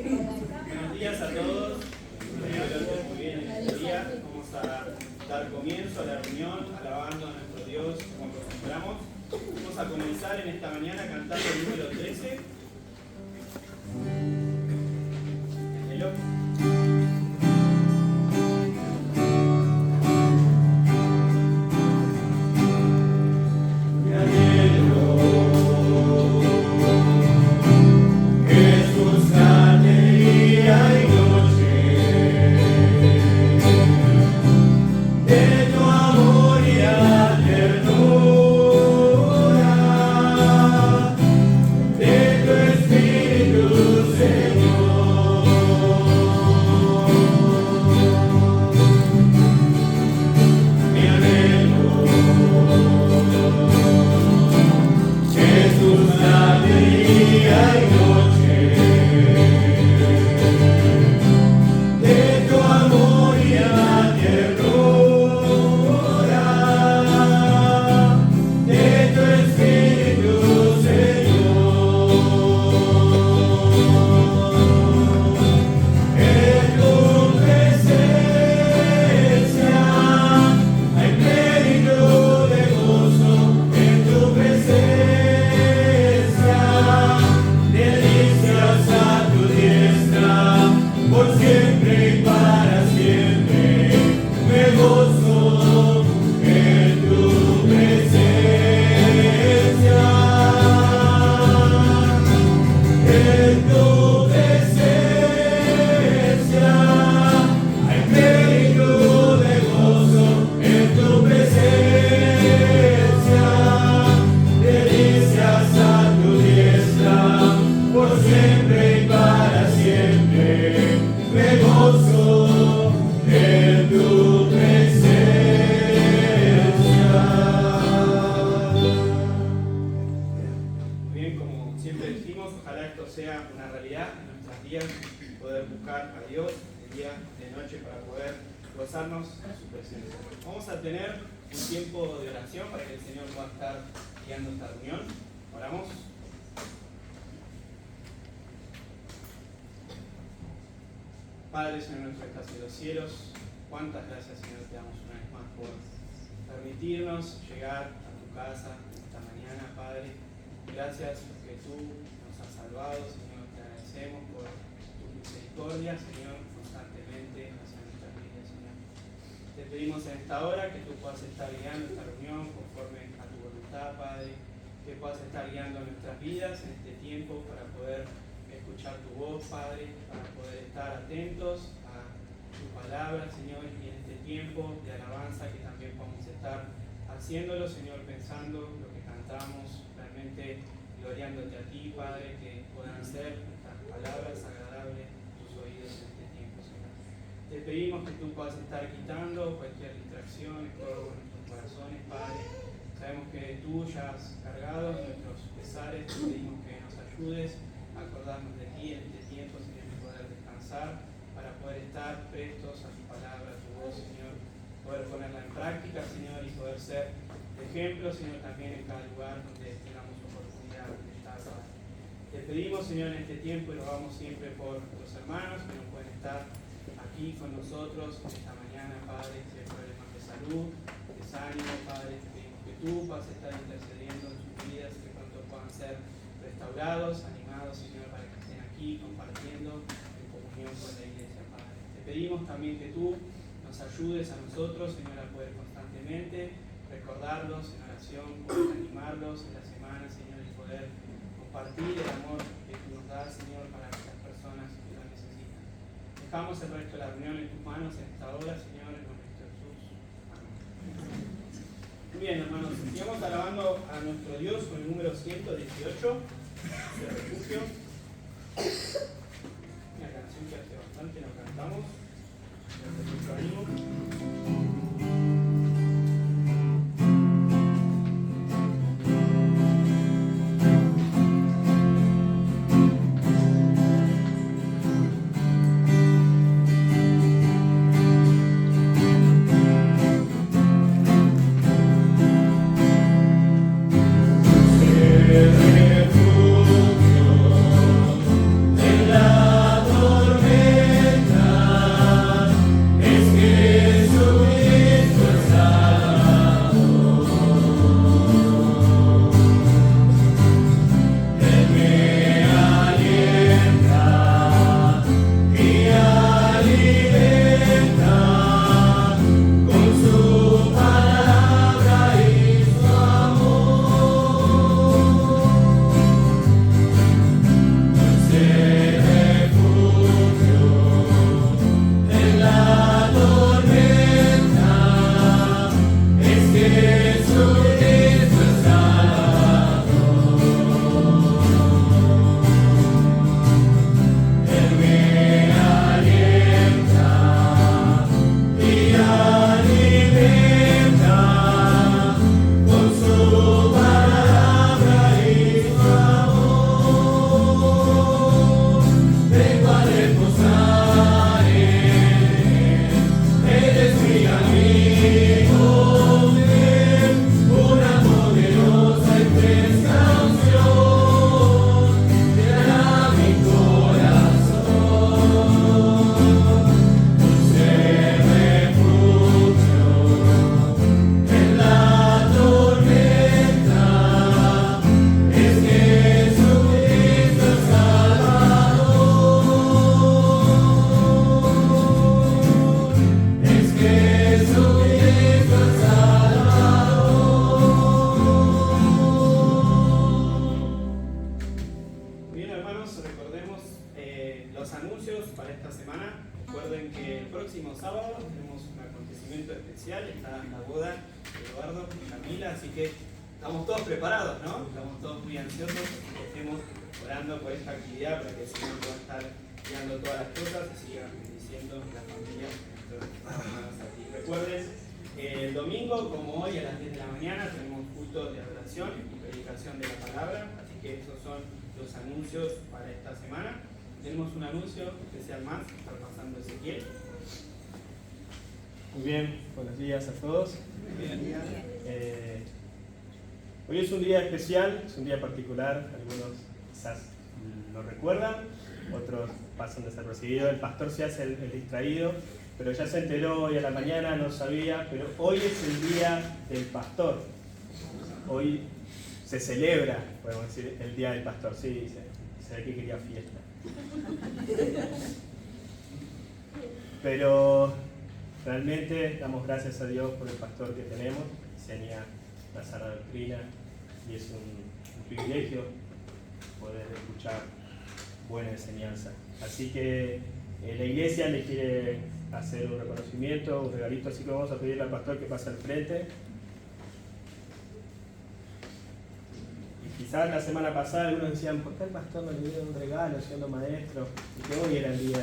Buenos días a todos. Muy bien en este día. Vamos a dar comienzo a la reunión alabando a nuestro Dios como acostumbramos. Vamos a comenzar en esta mañana cantando el número 13. Hello. Padre, Señor nuestro que estás en los cielos, cuántas gracias, Señor, te damos una vez más por permitirnos llegar a tu casa esta mañana, Padre. Gracias porque tú nos has salvado, Señor, te agradecemos por tu misericordia, Señor, constantemente hacia nuestras vidas, Señor. Te pedimos en esta hora que tú puedas estar guiando esta reunión conforme a tu voluntad, Padre, que puedas estar guiando nuestras vidas en este tiempo para poder escuchar tu voz, Padre, para poder estar atentos a tu palabra, Señor, y en este tiempo de alabanza que también podamos estar haciéndolo, Señor, pensando lo que cantamos, realmente gloriándote a ti, Padre, que puedan ser estas palabras agradables a tus oídos en este tiempo, Señor. Te pedimos que tú puedas estar quitando cualquier distracción en todos nuestros corazones, Padre. Sabemos que tú ya has cargado nuestros pesares, te pedimos que nos ayudes a acordarnos de ti en este tiempo, Señor, y poder descansar para poder estar prestos a tu palabra, a tu voz, Señor, poder ponerla en práctica, Señor, y poder ser ejemplo, Señor, también en cada lugar donde tengamos oportunidad de estar. Te pedimos, Señor, en este tiempo, y lo vamos siempre por los hermanos que no pueden estar aquí con nosotros en esta mañana, Padre, si hay problemas de salud, desánimo, Padre, te pedimos que tú vas a estar intercediendo en sus vidas, que pronto puedan ser restaurados, animados, Señor, para que estén aquí compartiendo en comunión con la iglesia, Padre. Te pedimos también que tú nos ayudes a nosotros, Señor, a poder constantemente recordarlos en oración, poder animarlos en la semana, Señor, y poder compartir el amor que tú nos das, Señor, para aquellas personas que lo necesitan. Dejamos el resto de la reunión en tus manos en esta hora, Señor, en nombre de Jesús. Amén. Muy bien, hermanos, sigamos alabando a nuestro Dios con el número 118 de refugio. Una canción que hace bastante nos cantamos. Gracias por su ánimo. Refugio Los anuncios para esta semana. Recuerden que el próximo sábado tenemos un acontecimiento especial, está la boda de Eduardo y Camila, así que estamos todos preparados, ¿no? Estamos todos muy ansiosos, así que estemos orando por esta actividad para que el Señor pueda estar guiando todas las cosas y siga bendiciendo la familia de nuestros hermanos aquí. Recuerden, el domingo, como hoy a las 10 de la mañana, tenemos culto de adoración y predicación de la palabra, así que esos son los anuncios para esta semana. Tenemos un anuncio especial más que está pasando Ezequiel. Muy bien, buenos días a todos. Hoy es un día especial, es un día particular, algunos quizás lo recuerdan, otros pasan desapercibidos. El pastor se hace el distraído, pero ya se enteró hoy a la mañana, no sabía, pero hoy es el día del pastor. Hoy se celebra, podemos decir, el día del pastor. Sí, se ve que quería fiesta. Pero realmente damos gracias a Dios por el pastor que tenemos, enseña la sana doctrina y es un privilegio poder escuchar buena enseñanza. Así que la iglesia le quiere hacer un reconocimiento, un regalito, así que vamos a pedirle al pastor que pase al frente. Quizás la semana pasada algunos decían, ¿por qué el pastor no le dio un regalo siendo maestro? Y que hoy era el día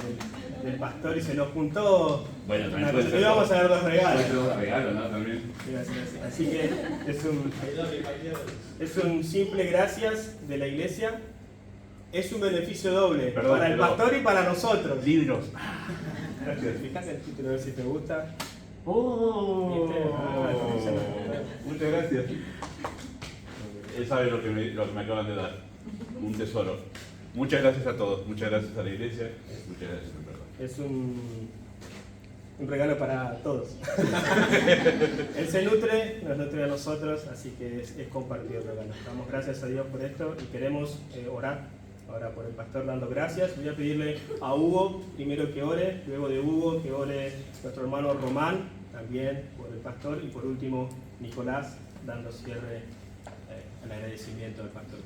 del pastor y se nos juntó. Bueno, también puede ser. Hoy vamos a dar dos regalos. Puede ser dos regalos, ¿no? También. Así que es un simple gracias de la iglesia. Es un beneficio doble para el pastor y para nosotros. Libros. Gracias. Fíjate el título a ver si te gusta. Muchas gracias. Él sabe lo que me acaban de dar. Un tesoro. Muchas gracias a todos. Muchas gracias a la iglesia. Muchas gracias, en verdad. Es un regalo para todos. Él se nutre, nos nutre a nosotros, así que es compartir el regalo. Damos gracias a Dios por esto y queremos orar ahora por el pastor dando gracias. Voy a pedirle a Hugo primero que ore, luego de Hugo que ore nuestro hermano Román, también por el pastor, y por último Nicolás dando cierre al agradecimiento del pastor.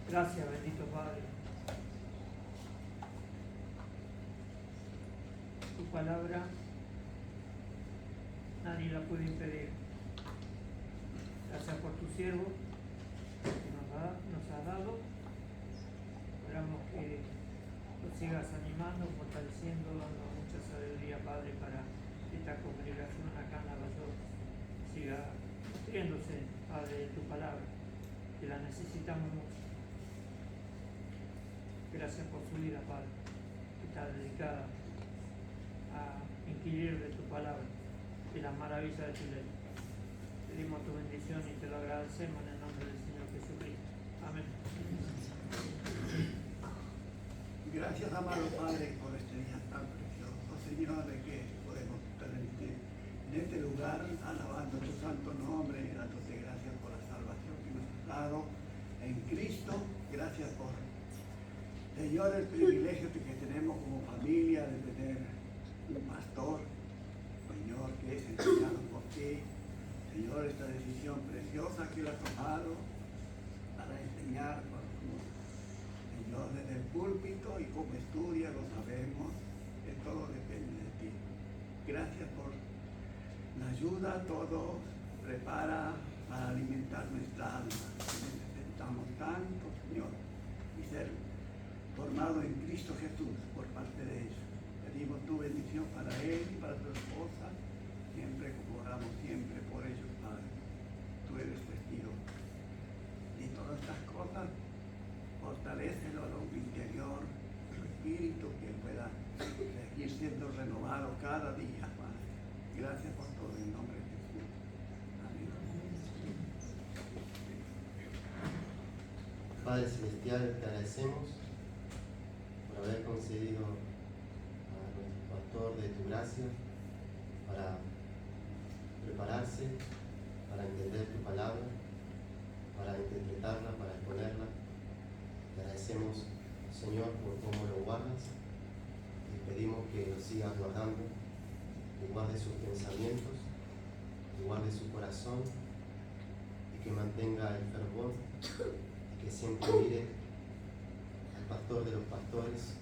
Gracias, bendito Padre. Tu palabra nadie la puede impedir. Gracias por tu siervo que nos ha dado. Esperamos que lo sigas animando, fortaleciendo, dando mucha sabiduría, Padre, para que esta congregación acá en Navajo siga nutriéndose, Padre, de tu palabra, que la necesitamos mucho. Gracias por su vida, Padre, que está dedicada a inquirir de tu palabra, de las maravillas de tu ley. Pedimos tu bendición y te lo agradecemos en el nombre del Señor Jesucristo. Amén. Gracias, amado Padre, por este día tan precioso, Señor, de que podemos estar en este lugar alabando tu santo nombre y dándote gracias por la salvación que nos has dado en Cristo. Gracias por, Señor, el privilegio que tenemos como familia de tener un pastor, Señor, que es enseñado por ti. Señor, esta decisión preciosa que él ha tomado para enseñar, Señor, desde el púlpito y como estudia, lo sabemos, que todo depende de ti. Gracias por la ayuda, todo prepara para alimentar nuestra alma. Necesitamos tanto, Señor, y ser formado en Cristo Jesús por parte de ellos. Pedimos tu bendición para él y para tu esposa, siempre como oramos siempre por ellos, Padre. Tú eres testigo. Y todas estas cosas, fortalécelo a lo interior, su espíritu, que pueda seguir siendo renovado cada día, Padre. Gracias por todo en nombre de Jesús. Amén. Padre Celestial, te agradecemos por haber concedido a nuestro pastor de tu gracia para prepararse, para entender tu palabra, para interpretarla, para exponerla. Te agradecemos, Señor, por cómo lo guardas y pedimos que lo sigas guardando, que guarde sus pensamientos, que guarde su corazón y que mantenga el fervor que siempre mire al pastor de los pastores,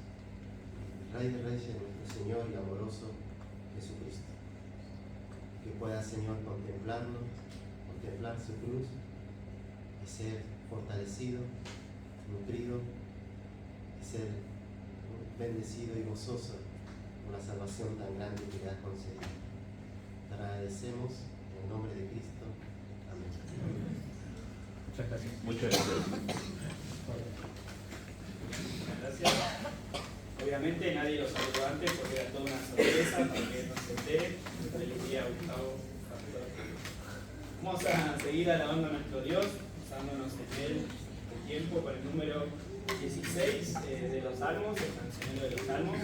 el Rey de Reyes, nuestro Señor y amoroso Jesucristo. Que pueda, Señor, contemplar su cruz y ser fortalecido, nutrido y ser bendecido y gozoso por la salvación tan grande que le has concedido. Te agradecemos en el nombre de Cristo. Amén. Muchas gracias. Muchas gracias. Gracias. Obviamente nadie lo saludó antes porque era toda una sorpresa para que no se entere. Feliz día, Gustavo. Vamos a seguir alabando a nuestro Dios, usándonos en él el tiempo con el número 16 de los Salmos, el cancionero de los Salmos.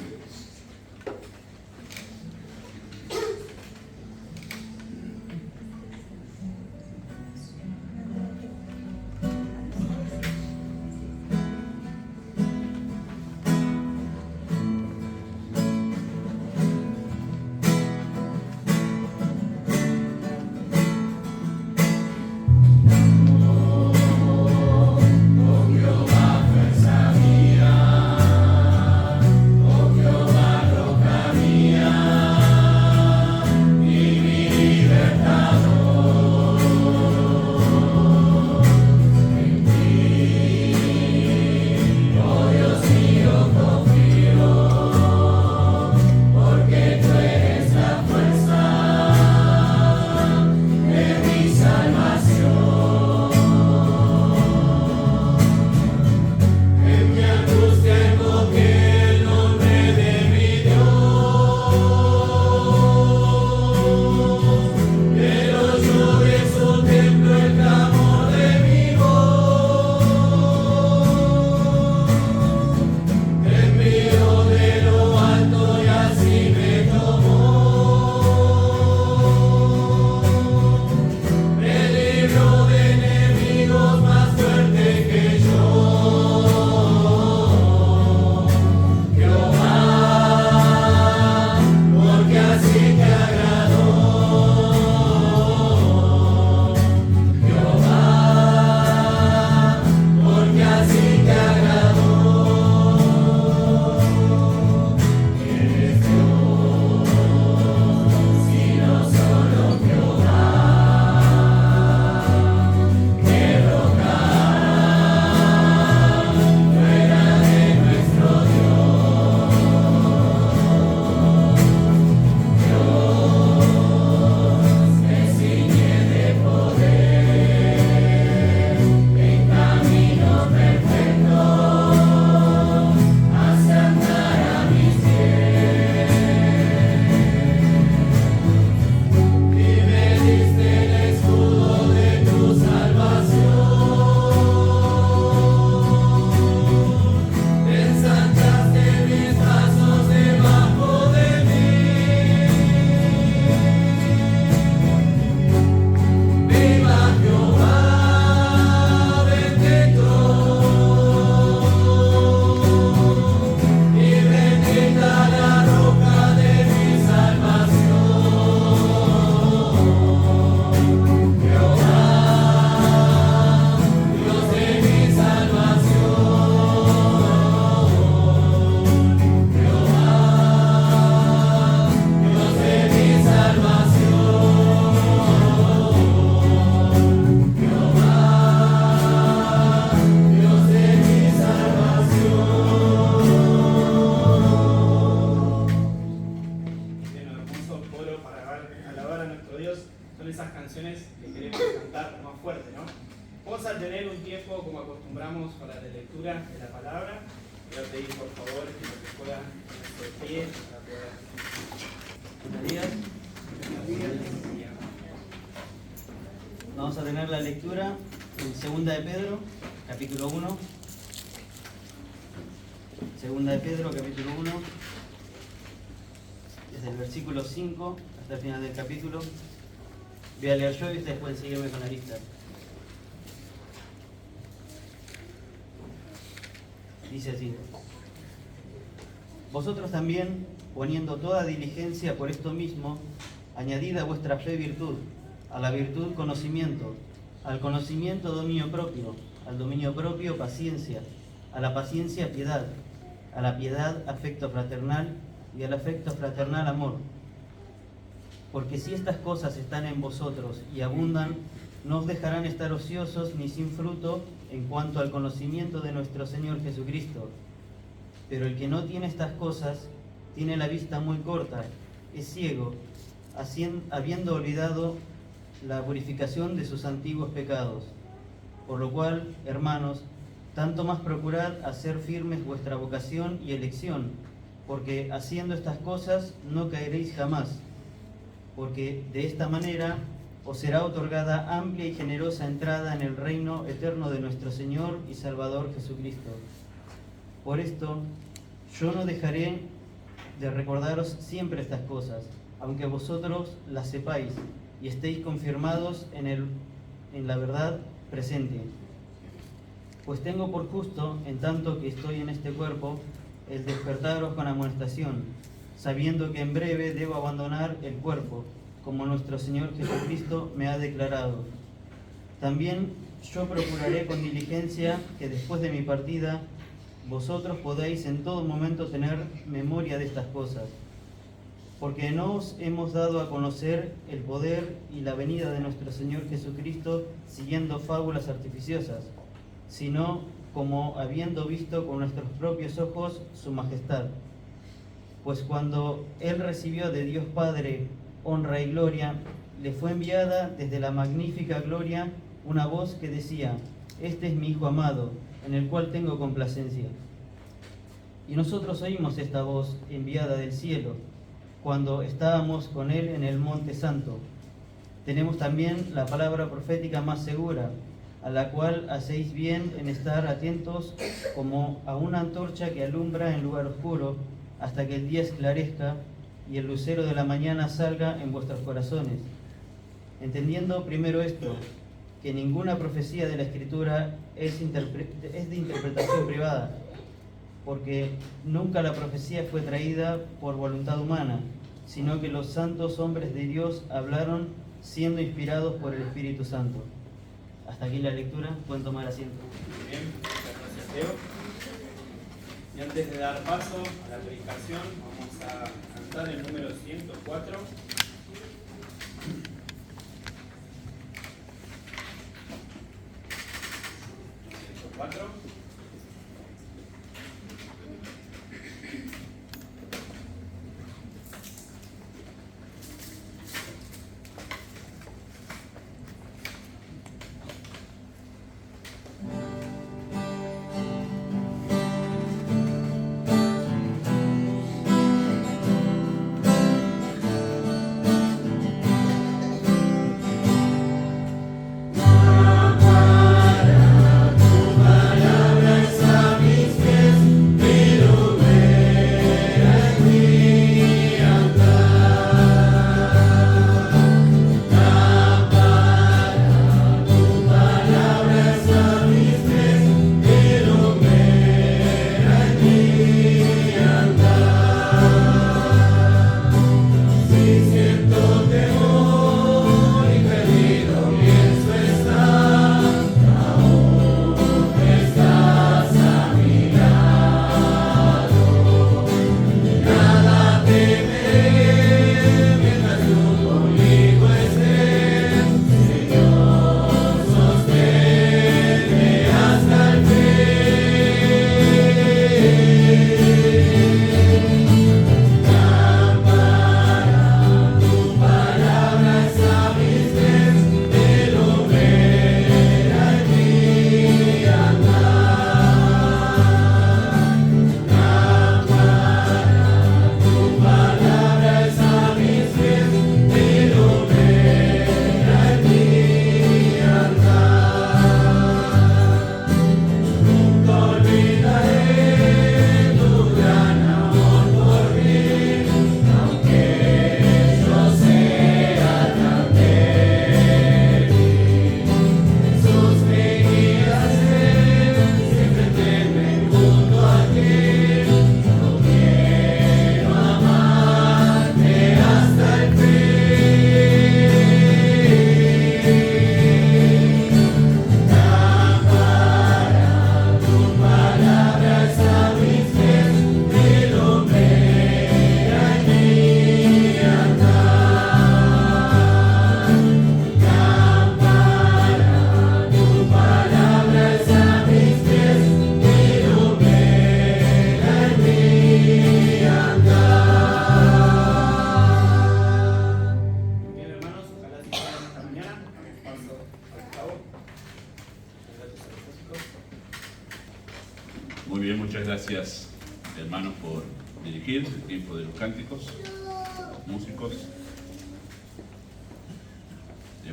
Vamos a tener la lectura en 2 de Pedro, capítulo 1. 2 de Pedro, capítulo 1, desde el versículo 5 hasta el final del capítulo. Voy a leer yo y ustedes pueden seguirme con la lista. Dice así: vosotros también, poniendo toda diligencia por esto mismo, añadid a vuestra fe virtud, a la virtud conocimiento, al conocimiento dominio propio, al dominio propio paciencia, a la paciencia piedad, a la piedad afecto fraternal y al afecto fraternal amor. Porque si estas cosas están en vosotros y abundan, no os dejarán estar ociosos ni sin fruto en cuanto al conocimiento de nuestro Señor Jesucristo. Pero el que no tiene estas cosas tiene la vista muy corta, es ciego, habiendo olvidado la purificación de sus antiguos pecados. Por lo cual, hermanos, tanto más procurad hacer firmes vuestra vocación y elección, porque haciendo estas cosas no caeréis jamás, porque de esta manera os será otorgada amplia y generosa entrada en el reino eterno de nuestro Señor y Salvador Jesucristo. Por esto, yo no dejaré de recordaros siempre estas cosas, aunque vosotros las sepáis y estéis confirmados en la verdad presente. Pues tengo por justo, en tanto que estoy en este cuerpo, el despertaros con amonestación, sabiendo que en breve debo abandonar el cuerpo, como nuestro Señor Jesucristo me ha declarado. También yo procuraré con diligencia que después de mi partida vosotros podáis en todo momento tener memoria de estas cosas, porque no os hemos dado a conocer el poder y la venida de nuestro Señor Jesucristo siguiendo fábulas artificiosas, sino como habiendo visto con nuestros propios ojos su majestad. Pues cuando Él recibió de Dios Padre honra y gloria, le fue enviada desde la magnífica gloria una voz que decía: este es mi Hijo amado, en el cual tengo complacencia. Y nosotros oímos esta voz enviada del cielo, cuando estábamos con Él en el Monte Santo. Tenemos también la palabra profética más segura, a la cual hacéis bien en estar atentos como a una antorcha que alumbra en lugar oscuro, hasta que el día esclarezca y el lucero de la mañana salga en vuestros corazones. Entendiendo primero esto, que ninguna profecía de la Escritura es de interpretación privada, porque nunca la profecía fue traída por voluntad humana, sino que los santos hombres de Dios hablaron siendo inspirados por el Espíritu Santo. Hasta aquí la lectura, pueden tomar asiento. Bien, muchas gracias, Leo. Y antes de dar paso a la predicación, vamos a cantar el número 104. 104. Para tu Muy bien, muchas gracias, hermanos, por dirigir el tiempo de los cánticos, músicos.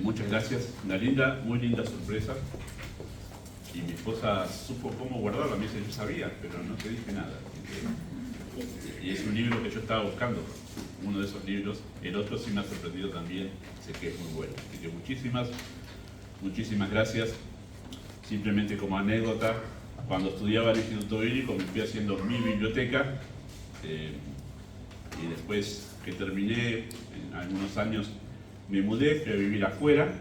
Muchas gracias, una muy linda sorpresa. Y mi esposa supo cómo guardarla, me dice, yo sabía, pero no te dije nada. Y es un libro que yo estaba buscando, uno de esos libros. El otro sí me ha sorprendido también, sé que es muy bueno. Así que muchísimas gracias. Simplemente como anécdota, cuando estudiaba en el Instituto Bíblico me fui haciendo mi biblioteca y después que terminé, en algunos años, me mudé, fui a vivir afuera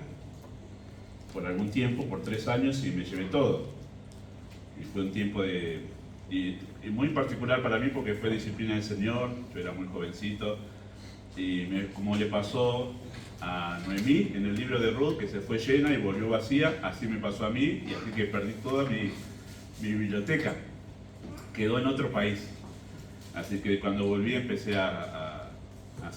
por algún tiempo, por 3 años, y me llevé todo. Y fue un tiempo y muy particular para mí porque fue disciplina del Señor. Yo era muy jovencito y como le pasó a Noemí en el libro de Ruth, que se fue llena y volvió vacía, así me pasó a mí, y así que perdí toda mi biblioteca. Quedó en otro país. Así que cuando volví empecé a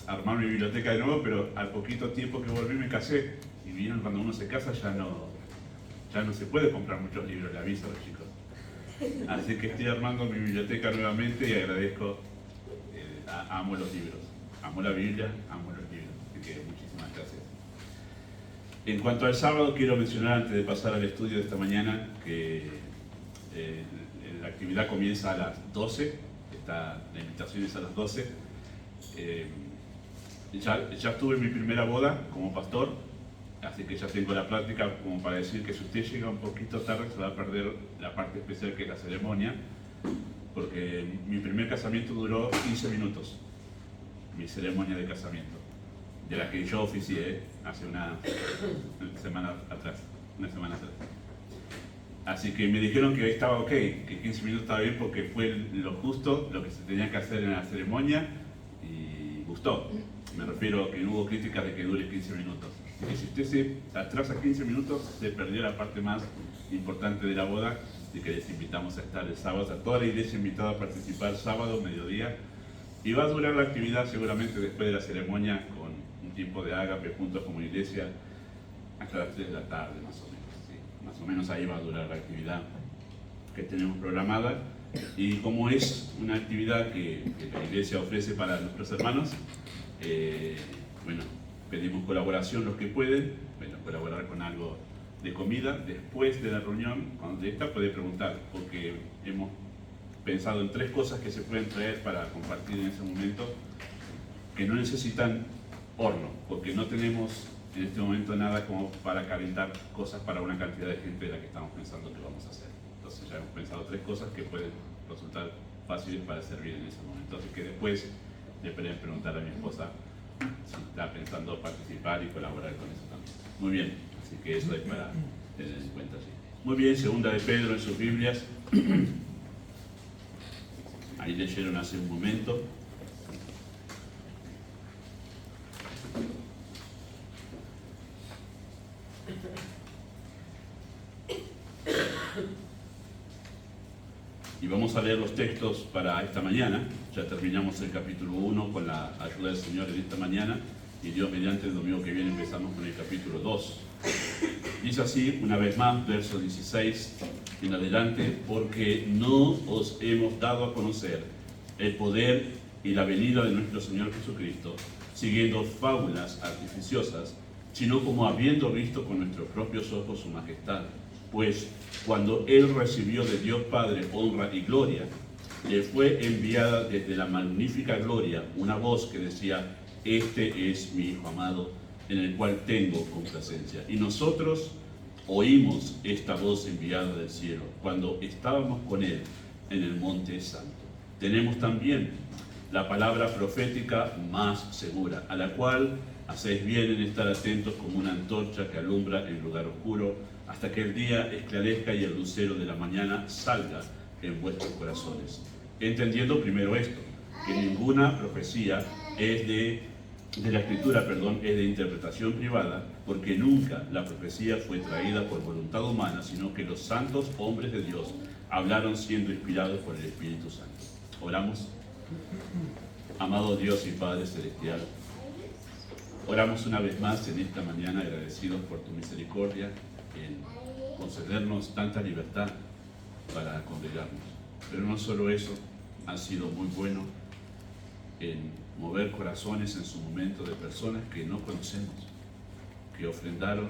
armar mi biblioteca de nuevo, pero al poquito tiempo que volví me casé. Y vieron, cuando uno se casa ya no se puede comprar muchos libros, le aviso a los chicos. Así que estoy armando mi biblioteca nuevamente y agradezco, amo los libros, amo la Biblia, amo los libros. Así que muchísimas gracias. En cuanto al sábado, quiero mencionar antes de pasar al estudio de esta mañana que la actividad comienza a las 12, la invitación es a las 12. Ya tuve mi primera boda como pastor, así que ya tengo la práctica como para decir que si usted llega un poquito tarde se va a perder la parte especial que es la ceremonia, porque mi primer casamiento duró 15 minutos, mi ceremonia de casamiento, de la que yo oficié hace una semana atrás. Así que me dijeron que estaba ok, que 15 minutos estaba bien porque fue lo justo, lo que se tenía que hacer en la ceremonia, y gustó. Me refiero a que no hubo críticas de que dure 15 minutos. Y si usted se atrasa 15 minutos, se perdió la parte más importante de la boda, y que les invitamos a estar el sábado, a toda la iglesia invitada a participar sábado, mediodía, y va a durar la actividad seguramente después de la ceremonia, con un tiempo de ágape juntos como iglesia, hasta las 3 de la tarde más o menos. ¿Sí? Más o menos ahí va a durar la actividad que tenemos programada. Y como es una actividad que la iglesia ofrece para nuestros hermanos, bueno, pedimos colaboración los que pueden, colaborar con algo de comida. Después de la reunión, cuando esta puede preguntar, porque hemos pensado en 3 cosas que se pueden traer para compartir en ese momento, que no necesitan horno, porque no tenemos en este momento nada como para calentar cosas para una cantidad de gente de la que estamos pensando que vamos a hacer. Entonces ya hemos pensado 3 cosas que pueden resultar fáciles para servir en ese momento. Así que después le pueden preguntar a mi esposa si está pensando participar y colaborar con eso también. Muy bien, así que eso es para tener en cuenta. Sí. Muy bien, segunda de Pedro en sus Biblias. Ahí leyeron hace un momento. Y vamos a leer los textos para esta mañana. Ya terminamos el capítulo 1 con la ayuda del Señor en esta mañana, y Dios mediante el domingo que viene empezamos con el capítulo 2. Dice así, una vez más, verso 16 en adelante: porque no os hemos dado a conocer el poder y la venida de nuestro Señor Jesucristo, siguiendo fábulas artificiosas, sino como habiendo visto con nuestros propios ojos su majestad. Pues cuando Él recibió de Dios Padre honra y gloria, le fue enviada desde la magnífica gloria una voz que decía: este es mi Hijo amado, en el cual tengo complacencia. Y nosotros oímos esta voz enviada del cielo cuando estábamos con Él en el monte santo. Tenemos también la palabra profética más segura, a la cual hacéis bien en estar atentos como una antorcha que alumbra en lugar oscuro, hasta que el día esclarezca y el lucero de la mañana salga en vuestros corazones. Entendiendo primero esto, que ninguna profecía es de la Escritura, es de interpretación privada, porque nunca la profecía fue traída por voluntad humana, sino que los santos hombres de Dios hablaron siendo inspirados por el Espíritu Santo. Oramos. Amado Dios y Padre Celestial, oramos una vez más en esta mañana agradecidos por tu misericordia en concedernos tanta libertad para congregarnos. Pero no solo eso, ha sido muy bueno en mover corazones en su momento de personas que no conocemos, que ofrendaron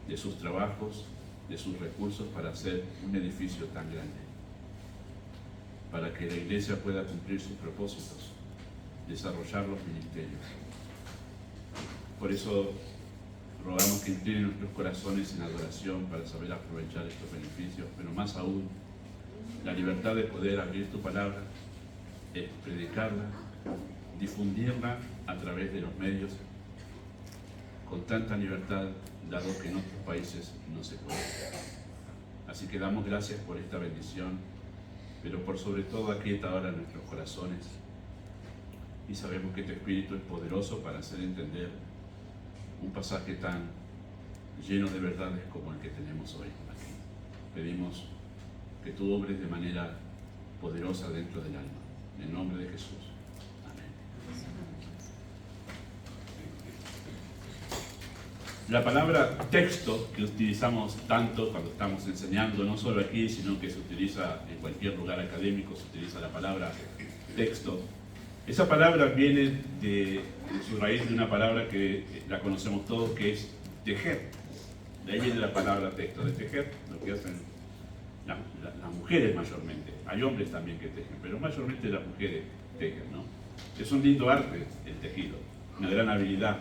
de sus trabajos, de sus recursos para hacer un edificio tan grande, para que la iglesia pueda cumplir sus propósitos, desarrollar los ministerios. Por eso rogamos que inclinen nuestros corazones en adoración para saber aprovechar estos beneficios, pero más aún, la libertad de poder abrir tu palabra, predicarla, difundirla a través de los medios con tanta libertad, dado que en otros países no se puede. Así que damos gracias por esta bendición, pero por sobre todo aquieta ahora nuestros corazones y sabemos que tu Espíritu es poderoso para hacer entender un pasaje tan lleno de verdades como el que tenemos hoy aquí. Pedimos que tú obres de manera poderosa dentro del alma. En el nombre de Jesús. Amén. La palabra texto, que utilizamos tanto cuando estamos enseñando, no solo aquí, sino que se utiliza en cualquier lugar académico, se utiliza la palabra texto. Esa palabra viene de su raíz de una palabra que la conocemos todos, que es tejer. De ahí viene la palabra texto, de tejer, lo que hacen las mujeres mayormente. Hay hombres también que tejen, pero mayormente las mujeres tejen, ¿no? Es un lindo arte el tejido, una gran habilidad.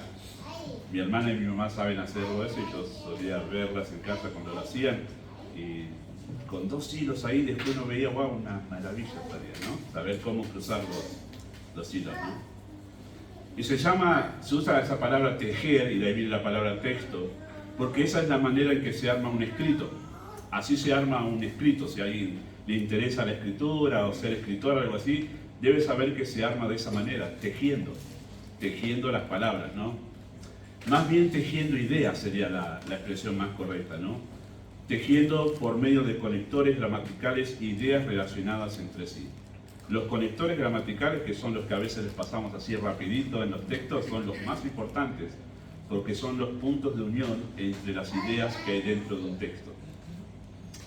Mi hermana y mi mamá saben hacerlo eso y yo solía verlas en casa cuando lo hacían y con 2 hilos ahí después uno veía, wow, una maravilla salía, ¿no? Saber cómo cruzar los hilos, ¿no? Y se usa esa palabra tejer, y de ahí viene la palabra texto, porque esa es la manera en que se arma un escrito. Así se arma un escrito. Si a alguien le interesa la escritura o ser escritor o algo así, debe saber que se arma de esa manera, tejiendo las palabras, ¿no? Más bien tejiendo ideas sería la expresión más correcta, ¿no? Tejiendo por medio de conectores gramaticales ideas relacionadas entre sí. Los conectores gramaticales, que son los que a veces les pasamos así rapidito en los textos, son los más importantes, porque son los puntos de unión entre las ideas que hay dentro de un texto.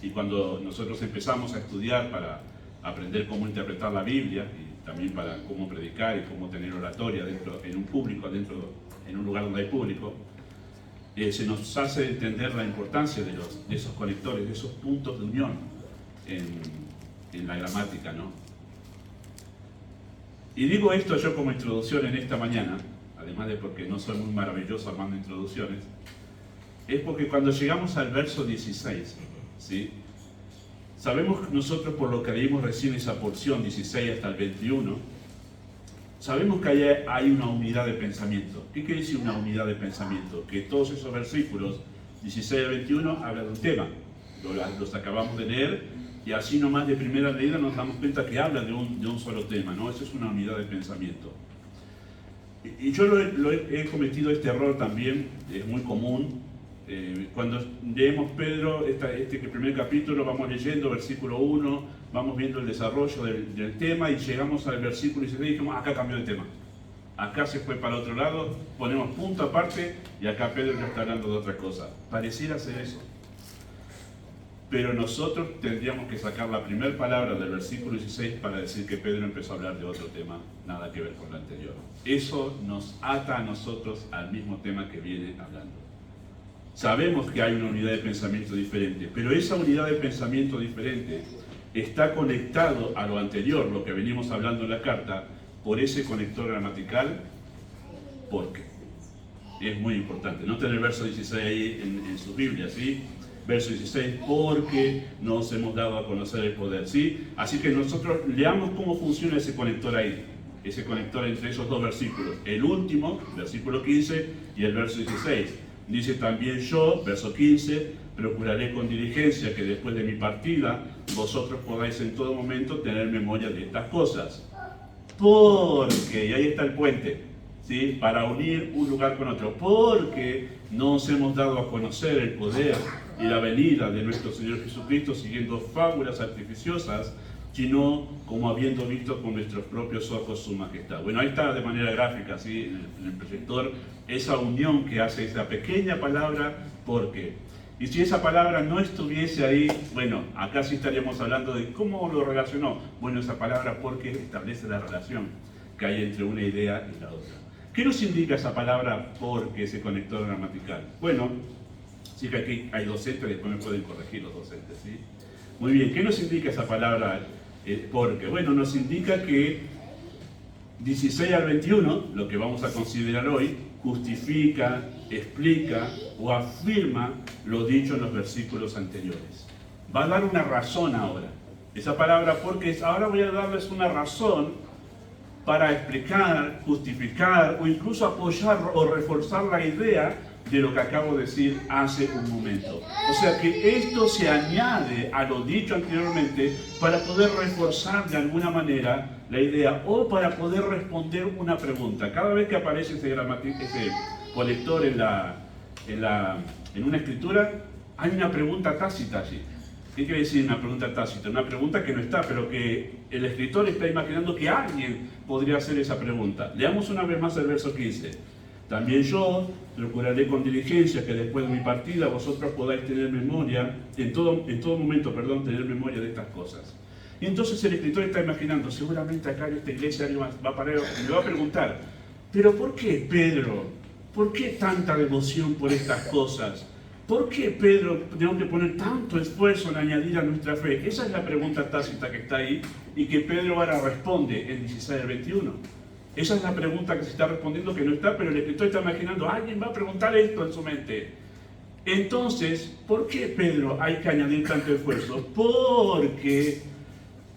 Y cuando nosotros empezamos a estudiar para aprender cómo interpretar la Biblia, y también para cómo predicar y cómo tener oratoria en un público, en un lugar donde hay público, se nos hace entender la importancia de esos conectores, de esos puntos de unión en la gramática, ¿no? Y digo esto yo como introducción en esta mañana, además de porque no soy muy maravilloso armando introducciones, es porque cuando llegamos al verso 16, ¿sí? Sabemos nosotros, por lo que leímos recién esa porción, 16 hasta el 21, sabemos que hay una unidad de pensamiento. ¿Qué quiere decir una unidad de pensamiento? Que todos esos versículos, 16 al 21, hablan de un tema. Los acabamos de leer y así nomás de primera leída nos damos cuenta que habla de un solo tema, ¿no? Eso es una unidad de pensamiento. Y yo he cometido este error también, es muy común. Cuando leemos Pedro, este primer capítulo, vamos leyendo versículo 1, vamos viendo el desarrollo del tema y llegamos al versículo 16 y dijimos, acá cambió de tema. Acá se fue para otro lado, ponemos punto aparte y acá Pedro ya está hablando de otra cosa. Pareciera ser eso. Pero nosotros tendríamos que sacar la primera palabra del versículo 16 para decir que Pedro empezó a hablar de otro tema, nada que ver con lo anterior. Eso nos ata a nosotros al mismo tema que viene hablando. Sabemos que hay una unidad de pensamiento diferente, pero esa unidad de pensamiento diferente está conectado a lo anterior, lo que venimos hablando en la carta, por ese conector gramatical, porque. Es muy importante. Noten el verso 16 ahí en su Biblia, ¿sí? Verso 16, porque nos hemos dado a conocer el poder, ¿sí? Así que nosotros leamos cómo funciona ese conector ahí, ese conector entre esos dos versículos. El último, versículo 15, y el verso 16. Dice también yo, verso 15, procuraré con diligencia que después de mi partida vosotros podáis en todo momento tener memoria de estas cosas. Porque, y ahí está el puente, ¿sí? Para unir un lugar con otro. Porque no os hemos dado a conocer el poder y la venida de nuestro Señor Jesucristo siguiendo fábulas artificiosas, sino como habiendo visto con nuestros propios ojos su majestad. Bueno, ahí está de manera gráfica, ¿sí? En el proyector, esa unión que hace esa pequeña palabra, porque. Y si esa palabra no estuviese ahí, bueno, acá sí estaríamos hablando de cómo lo relacionó. Bueno, esa palabra porque establece la relación que hay entre una idea y la otra. ¿Qué nos indica esa palabra porque ese conector gramatical? Bueno, sí que aquí hay docentes, después me pueden corregir los docentes, ¿sí? Muy bien, ¿qué nos indica esa palabra porque? Bueno, nos indica que 16 al 21, lo que vamos a considerar hoy, justifica, explica o afirma lo dicho en los versículos anteriores. Va a dar una razón ahora. Esa palabra porque ahora voy a darles una razón para explicar, justificar o incluso apoyar o reforzar la idea de lo que acabo de decir hace un momento. O sea que esto se añade a lo dicho anteriormente para poder reforzar de alguna manera la idea o para poder responder una pregunta. Cada vez que aparece ese conector en una escritura, hay una pregunta tácita allí. ¿Qué quiere decir una pregunta tácita? Una pregunta que no está, pero que el escritor está imaginando que alguien podría hacer esa pregunta. Leamos una vez más el verso 15. También yo procuraré con diligencia que después de mi partida vosotros podáis tener memoria, en todo momento, tener memoria de estas cosas. Y entonces el escritor está imaginando, seguramente acá en esta iglesia alguien va a parar y me va a preguntar, ¿pero por qué, Pedro? ¿Por qué tanta devoción por estas cosas? ¿Por qué, Pedro, tenemos que poner tanto esfuerzo en añadir a nuestra fe? Esa es la pregunta tácita que está ahí y que Pedro ahora responde en 16 al 21. Esa es la pregunta que se está respondiendo, que no está, pero el escritor está imaginando, alguien va a preguntar esto en su mente. Entonces, ¿por qué, Pedro, hay que añadir tanto esfuerzo? Porque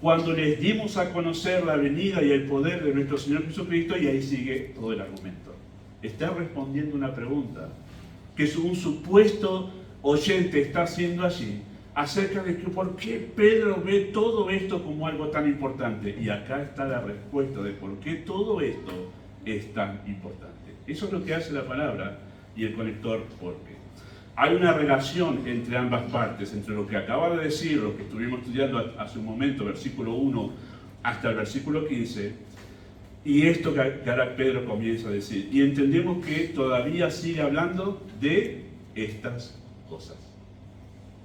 cuando les dimos a conocer la venida y el poder de nuestro Señor Jesucristo, y ahí sigue todo el argumento. Está respondiendo una pregunta que un supuesto oyente está haciendo allí, acerca de que por qué Pedro ve todo esto como algo tan importante. Y acá está la respuesta de por qué todo esto es tan importante. Eso es lo que hace la palabra y el conector porque. Hay una relación entre ambas partes, entre lo que acaba de decir, lo que estuvimos estudiando hace un momento, versículo 1 hasta el versículo 15, y esto que ahora Pedro comienza a decir. Y entendemos que todavía sigue hablando de estas cosas.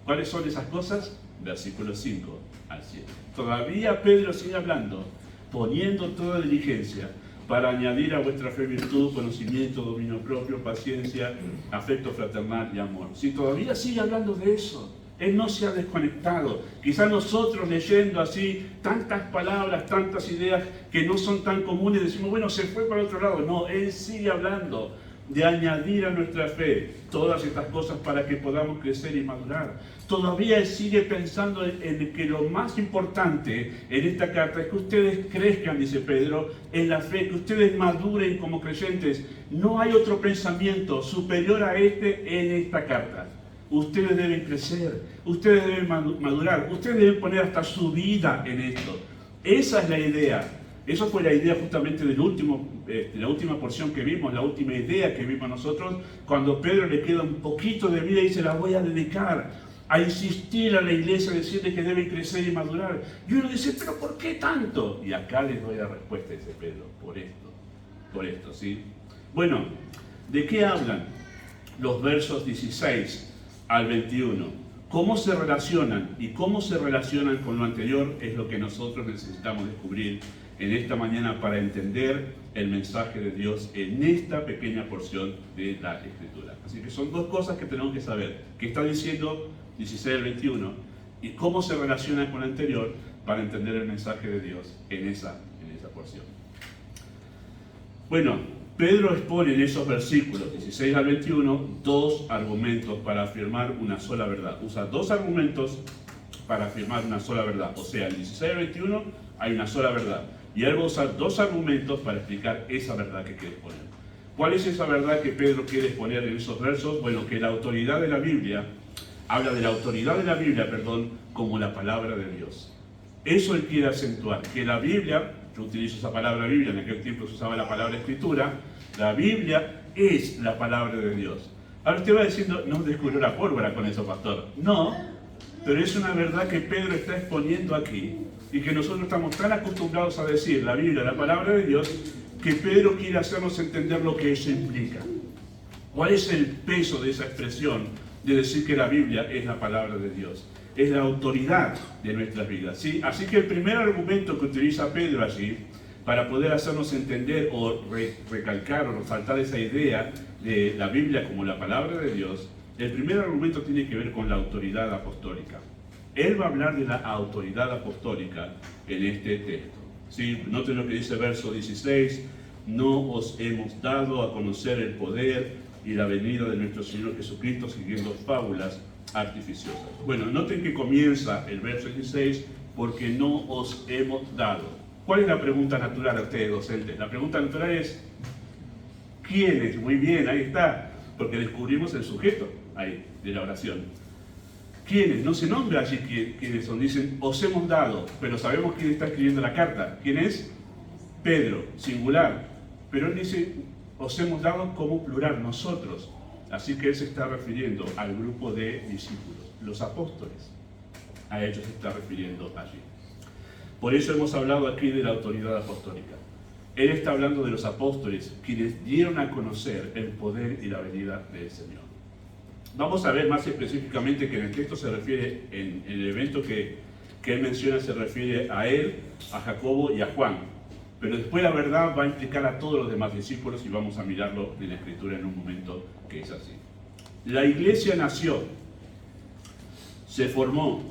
¿Cuáles son esas cosas? Versículos 5 al 7. Todavía Pedro sigue hablando, poniendo toda diligencia para añadir a vuestra fe virtud, conocimiento, dominio propio, paciencia, afecto fraternal y amor. Si todavía sigue hablando de eso, él no se ha desconectado. Quizás nosotros leyendo así tantas palabras, tantas ideas que no son tan comunes, decimos, bueno, se fue para otro lado. No, él sigue hablando de añadir a nuestra fe todas estas cosas para que podamos crecer y madurar. Todavía él sigue pensando en que lo más importante en esta carta es que ustedes crezcan, dice Pedro, en la fe, que ustedes maduren como creyentes. No hay otro pensamiento superior a este en esta carta. Ustedes deben crecer, ustedes deben madurar, ustedes deben poner hasta su vida en esto. Esa es la idea. Eso fue la idea justamente de la última porción que vimos, la última idea que vimos nosotros, cuando Pedro le queda un poquito de vida y se la voy a dedicar a insistir a la iglesia, a decirle que deben crecer y madurar. Y uno dice, ¿pero por qué tanto? Y acá les doy la respuesta, dice Pedro, por esto, ¿sí? Bueno, ¿de qué hablan los versos 16 al 21? ¿Cómo se relacionan? Y cómo se relacionan con lo anterior es lo que nosotros necesitamos descubrir en esta mañana para entender el mensaje de Dios en esta pequeña porción de la Escritura. Así que son dos cosas que tenemos que saber. ¿Qué está diciendo 16 al 21? Y cómo se relaciona con lo anterior para entender el mensaje de Dios en esa porción. Bueno, Pedro expone en esos versículos 16 al 21 dos argumentos para afirmar una sola verdad. Usa dos argumentos para afirmar una sola verdad. O sea, en 16 al 21 hay una sola verdad. Y él va a usar dos argumentos para explicar esa verdad que quiere exponer. ¿Cuál es esa verdad que Pedro quiere exponer en esos versos? Bueno, que la autoridad de la Biblia, habla de la autoridad de la Biblia, como la palabra de Dios. Eso él quiere acentuar, que la Biblia, yo utilizo esa palabra Biblia, en aquel tiempo se usaba la palabra Escritura, la Biblia es la palabra de Dios. Ahora usted va diciendo, no descubrió la pólvora con eso, pastor. No, pero es una verdad que Pedro está exponiendo aquí y que nosotros estamos tan acostumbrados a decir la Biblia, la palabra de Dios, que Pedro quiere hacernos entender lo que eso implica. ¿Cuál es el peso de esa expresión? de decir que la Biblia es la palabra de Dios, es la autoridad de nuestras vidas, ¿sí? Así que el primer argumento que utiliza Pedro allí, para poder hacernos entender o recalcar o resaltar esa idea de la Biblia como la palabra de Dios, el primer argumento tiene que ver con la autoridad apostólica. Él va a hablar de la autoridad apostólica en este texto. ¿Sí? Noten lo que dice verso 16, no os hemos dado a conocer el poder y la venida de nuestro Señor Jesucristo siguiendo fábulas artificiosas. Bueno, noten que comienza el verso 16, porque no os hemos dado. ¿Cuál es la pregunta natural a ustedes, docentes? La pregunta natural es, ¿quiénes? Muy bien, ahí está, porque descubrimos el sujeto ahí de la oración. ¿Quiénes? No se nombra allí quiénes son, dicen, os hemos dado, pero sabemos quién está escribiendo la carta. ¿Quién es? Pedro, singular. Pero él dice, os hemos dado como plural, nosotros. Así que él se está refiriendo al grupo de discípulos, los apóstoles. A ellos se está refiriendo allí. Por eso hemos hablado aquí de la autoridad apostólica. Él está hablando de los apóstoles, quienes dieron a conocer el poder y la venida del Señor. Vamos a ver más específicamente que en el texto se refiere, en el evento que él menciona, se refiere a él, a Jacobo y a Juan. Pero después la verdad va a implicar a todos los demás discípulos y vamos a mirarlo en la Escritura en un momento que es así. La iglesia nació, se formó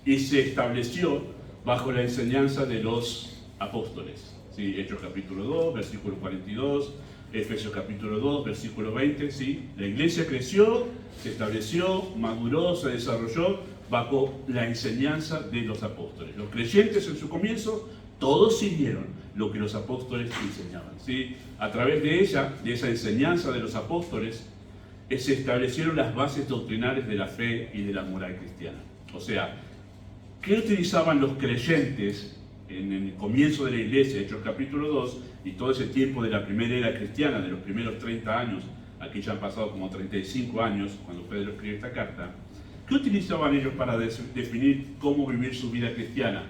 y se estableció bajo la enseñanza de los apóstoles. ¿Sí? Hechos capítulo 2, versículo 42, Efesios capítulo 2, versículo 20. ¿Sí? La iglesia creció, se estableció, maduró, se desarrolló bajo la enseñanza de los apóstoles. Los creyentes en su comienzo, todos siguieron lo que los apóstoles enseñaban. ¿Sí? A través de esa enseñanza de los apóstoles, se establecieron las bases doctrinales de la fe y de la moral cristiana. O sea, ¿qué utilizaban los creyentes en el comienzo de la iglesia, Hechos capítulo 2, y todo ese tiempo de la primera era cristiana, de los primeros 30 años, aquí ya han pasado como 35 años, cuando Pedro escribe esta carta? ¿Qué utilizaban ellos para definir cómo vivir su vida cristiana?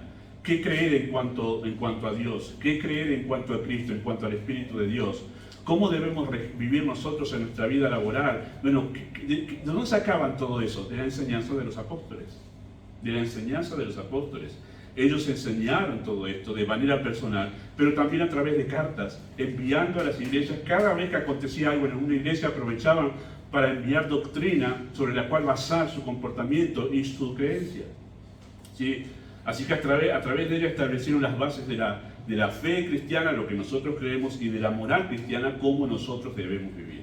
¿Qué creer en cuanto a Dios? ¿Qué creer en cuanto a Cristo, en cuanto al Espíritu de Dios? ¿Cómo debemos vivir nosotros en nuestra vida laboral? Bueno, ¿de dónde sacaban todo eso? De la enseñanza de los apóstoles. De la enseñanza de los apóstoles. Ellos enseñaron todo esto de manera personal, pero también a través de cartas, enviando a las iglesias. Cada vez que acontecía algo en una iglesia, aprovechaban para enviar doctrina sobre la cual basar su comportamiento y su creencia. ¿Sí? Así que a través de ella establecieron las bases de la fe cristiana, lo que nosotros creemos, y de la moral cristiana, cómo nosotros debemos vivir.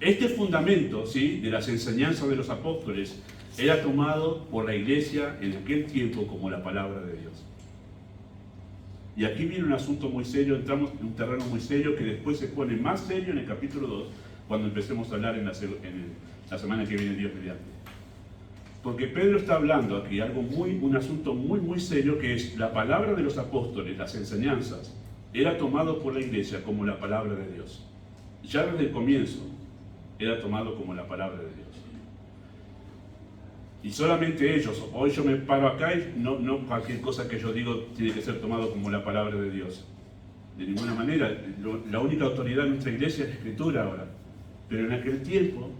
Este fundamento, ¿sí?, de las enseñanzas de los apóstoles era tomado por la iglesia en aquel tiempo como la palabra de Dios. Y aquí viene un asunto muy serio, entramos en un terreno muy serio que después se pone más serio en el capítulo 2, cuando empecemos a hablar en la semana que viene, Dios mediante. Porque Pedro está hablando aquí un asunto muy, muy serio, que es la palabra de los apóstoles, las enseñanzas, era tomado por la iglesia como la palabra de Dios. Ya desde el comienzo era tomado como la palabra de Dios. Y solamente ellos, hoy yo me paro acá y no cualquier cosa que yo digo tiene que ser tomado como la palabra de Dios. De ninguna manera. La única autoridad de nuestra iglesia es la Escritura ahora. Pero en aquel tiempo,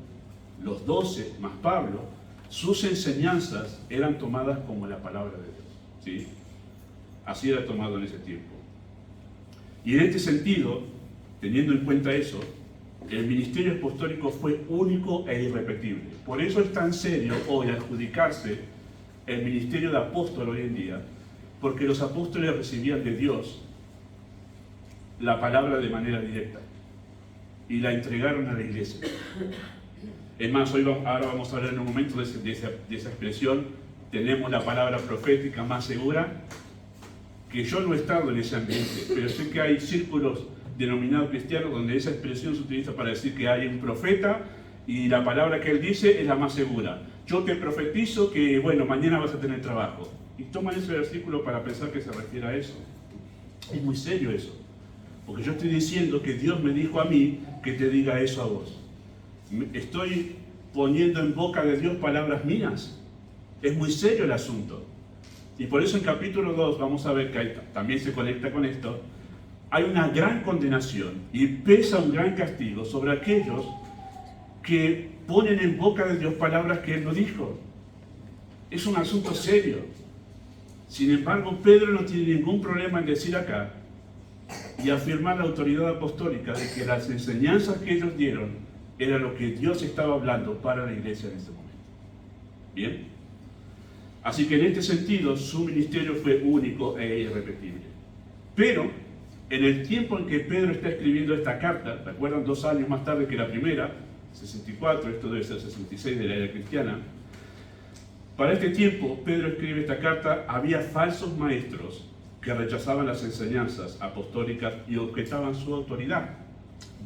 los 12 más Pablo, sus enseñanzas eran tomadas como la palabra de Dios. ¿Sí? Así era tomado en ese tiempo. Y en este sentido, teniendo en cuenta eso, el ministerio apostólico fue único e irrepetible. Por eso es tan serio hoy adjudicarse el ministerio de apóstol hoy en día, porque los apóstoles recibían de Dios la palabra de manera directa y la entregaron a la iglesia. Es más, ahora vamos a hablar en un momento de esa expresión. Tenemos la palabra profética más segura, que yo no he estado en ese ambiente, pero sé que hay círculos denominados cristianos donde esa expresión se utiliza para decir que hay un profeta y la palabra que él dice es la más segura. Yo te profetizo que, bueno, mañana vas a tener trabajo. Y toman ese versículo para pensar que se refiere a eso. Es muy serio eso, porque yo estoy diciendo que Dios me dijo a mí que te diga eso a vos. Estoy poniendo en boca de Dios palabras mías. Es muy serio el asunto. Y por eso en capítulo 2 vamos a ver que también se conecta con esto. Hay una gran condenación y pesa un gran castigo sobre aquellos que ponen en boca de Dios palabras que Él no dijo. Es un asunto serio. Sin embargo, Pedro no tiene ningún problema en decir acá y afirmar la autoridad apostólica de que las enseñanzas que ellos dieron era lo que Dios estaba hablando para la iglesia en ese momento. ¿Bien? Así que en este sentido, su ministerio fue único e irrepetible. Pero, en el tiempo en que Pedro está escribiendo esta carta, ¿recuerdan 2 años más tarde que la primera? 64, esto debe ser 66 de la era cristiana. Para este tiempo, Pedro escribe esta carta, había falsos maestros que rechazaban las enseñanzas apostólicas y objetaban su autoridad.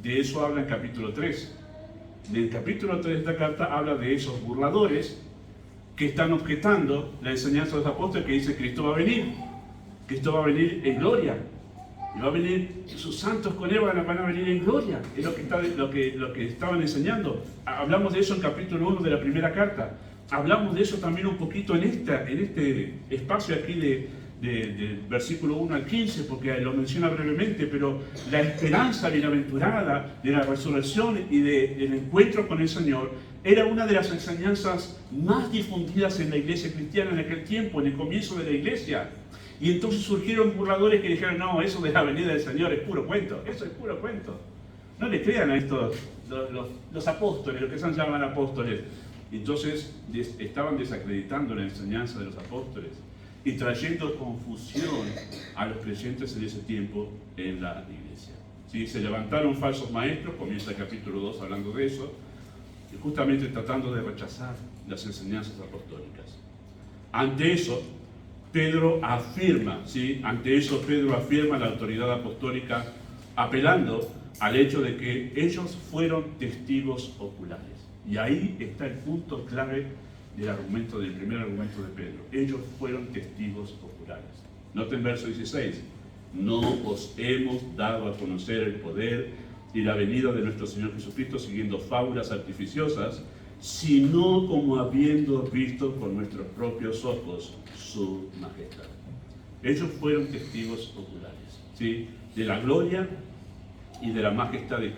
De eso habla en capítulo 3. En el capítulo 3 de esta carta habla de esos burladores que están objetando la enseñanza de los apóstoles, que dice Cristo va a venir. Cristo va a venir en gloria. Y va a venir, sus santos con él van a venir en gloria. Es lo que estaban enseñando. Hablamos de eso en capítulo 1 de la primera carta. Hablamos de eso también un poquito en este espacio aquí del versículo 1 al 15, porque lo menciona brevemente, pero la esperanza bienaventurada de la resurrección y del encuentro con el Señor era una de las enseñanzas más difundidas en la iglesia cristiana en aquel tiempo, en el comienzo de la iglesia. Y entonces surgieron burladores que dijeron, no, eso de la venida del Señor es puro cuento, eso es puro cuento. No le crean a estos, los apóstoles, los que se llaman apóstoles. Entonces estaban desacreditando la enseñanza de los apóstoles y trayendo confusión a los creyentes en ese tiempo en la iglesia. ¿Sí? Se levantaron falsos maestros, comienza el capítulo 2 hablando de eso, y justamente tratando de rechazar las enseñanzas apostólicas. Ante eso, Pedro afirma la autoridad apostólica, apelando al hecho de que ellos fueron testigos oculares. Y ahí está el punto clave del primer argumento de Pedro. Ellos fueron testigos oculares. Noten verso 16. No os hemos dado a conocer el poder y la venida de nuestro Señor Jesucristo siguiendo fábulas artificiosas, sino como habiendo visto con nuestros propios ojos su majestad. Ellos fueron testigos oculares, ¿sí?, de la gloria y de la majestad de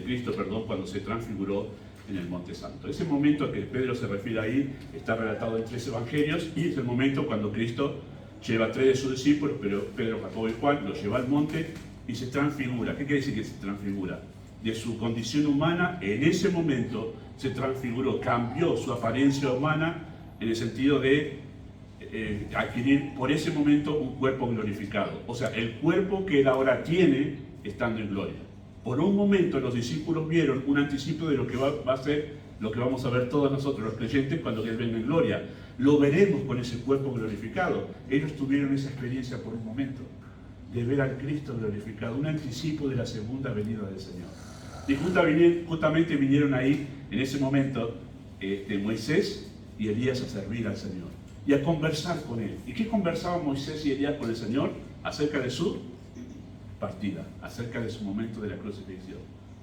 Cristo, cuando se transfiguró en el Monte Santo. Ese momento a que Pedro se refiere ahí está relatado en 3 evangelios y es el momento cuando Cristo lleva a 3 de sus discípulos, pero Pedro, Jacobo y Juan, los lleva al monte y se transfigura. ¿Qué quiere decir que se transfigura? De su condición humana, en ese momento se transfiguró, cambió su apariencia humana en el sentido de adquirir por ese momento un cuerpo glorificado. O sea, el cuerpo que él ahora tiene estando en gloria. Por un momento los discípulos vieron un anticipo de lo que va a ser, lo que vamos a ver todos nosotros los creyentes cuando Él venga en gloria. Lo veremos con ese cuerpo glorificado. Ellos tuvieron esa experiencia por un momento, de ver al Cristo glorificado, un anticipo de la segunda venida del Señor. Y justamente vinieron ahí, en ese momento, Moisés y Elías a servir al Señor y a conversar con Él. ¿Y qué conversaban Moisés y Elías con el Señor? Acerca de su partida, acerca de su momento de la crucifixión.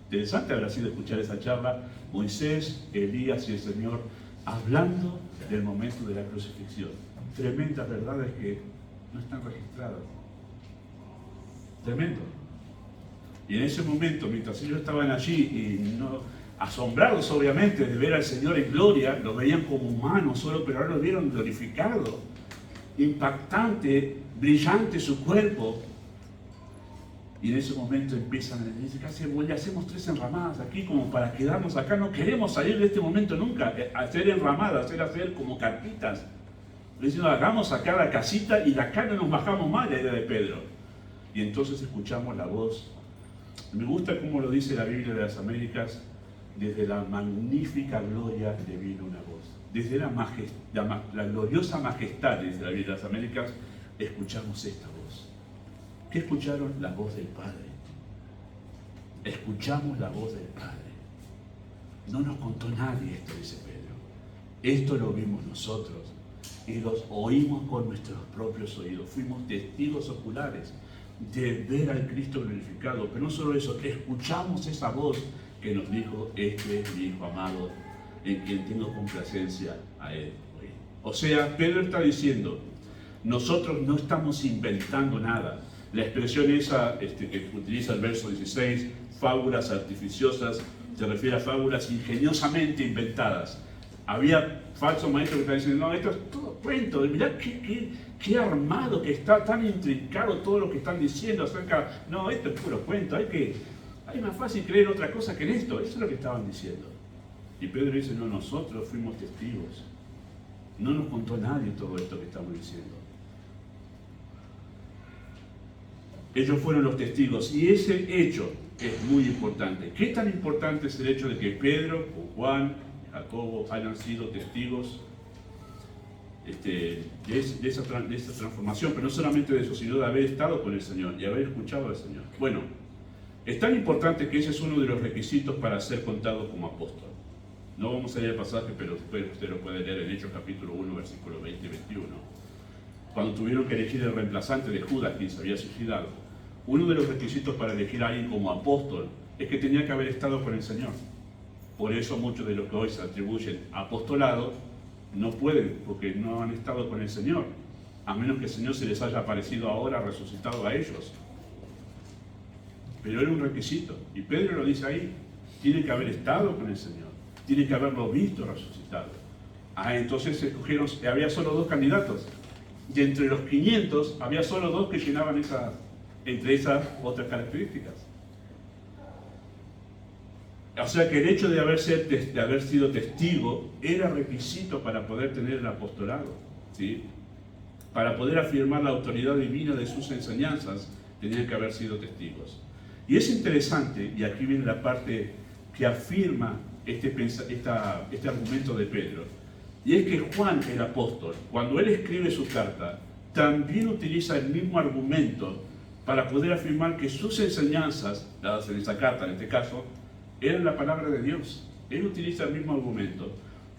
Interesante habrá sido escuchar esa charla, Moisés, Elías y el Señor hablando del momento de la crucifixión. Tremendas verdades que no están registradas. Tremendo. Y en ese momento, mientras ellos estaban allí y asombrados obviamente de ver al Señor en gloria, lo veían como humano solo, pero ahora lo vieron glorificado, impactante, brillante su cuerpo. Y en ese momento empiezan a decir, ya hacemos 3 enramadas aquí como para quedarnos acá, no queremos salir de este momento nunca, hacer enramadas, hacer como carpitas. Diciendo, hagamos acá la casita y de acá no nos bajamos más, la idea de Pedro. Y entonces escuchamos la voz. Me gusta cómo lo dice la Biblia de las Américas, desde la magnífica gloria le vino una voz. Desde la gloriosa majestad, desde la Biblia de las Américas, escuchamos esta voz. ¿Qué escucharon? La voz del Padre. Escuchamos la voz del Padre. No nos contó nadie esto, dice Pedro. Esto lo vimos nosotros y los oímos con nuestros propios oídos. Fuimos testigos oculares de ver al Cristo glorificado. Pero no solo eso, escuchamos esa voz que nos dijo, este es mi Hijo amado, en quien tengo complacencia a Él. O sea, Pedro está diciendo, nosotros no estamos inventando nada. La expresión esa que utiliza el verso 16, fábulas artificiosas, se refiere a fábulas ingeniosamente inventadas. Había falsos maestros que estaban diciendo, no, esto es todo cuento, mirá qué armado que está, tan intrincado todo lo que están diciendo acerca, no, esto es puro cuento, hay más fácil creer otra cosa que en esto, eso es lo que estaban diciendo. Y Pedro dice, no, nosotros fuimos testigos, no nos contó nadie todo esto que estamos diciendo. Ellos fueron los testigos, y ese hecho es muy importante. ¿Qué tan importante es el hecho de que Pedro, o Juan, Jacobo hayan sido testigos de esa transformación? Pero no solamente de eso, sino de haber estado con el Señor y haber escuchado al Señor. Bueno, es tan importante que ese es uno de los requisitos para ser contado como apóstol. No vamos a leer el pasaje, pero usted lo puede leer en Hechos capítulo 1, versículos 20 y 21. Cuando tuvieron que elegir el reemplazante de Judas, quien se había suicidado, uno de los requisitos para elegir a alguien como apóstol es que tenía que haber estado con el Señor. Por eso muchos de los que hoy se atribuyen apostolado no pueden, porque no han estado con el Señor, a menos que el Señor se les haya aparecido ahora resucitado a ellos. Pero era un requisito, y Pedro lo dice ahí, tiene que haber estado con el Señor, tiene que haberlo visto resucitado. Entonces escogieron, había solo 2 candidatos, y entre los 500 había solo 2 que llenaban entre esas otras características. O sea que el hecho de haber sido testigo era requisito para poder tener el apostolado, ¿sí? Para poder afirmar la autoridad divina de sus enseñanzas, tenían que haber sido testigos. Y es interesante, y aquí viene la parte que afirma este argumento de Pedro, y es que Juan, el apóstol, cuando él escribe su carta, también utiliza el mismo argumento para poder afirmar que sus enseñanzas, dadas en esa carta en este caso, eran la palabra de Dios. Él utiliza el mismo argumento.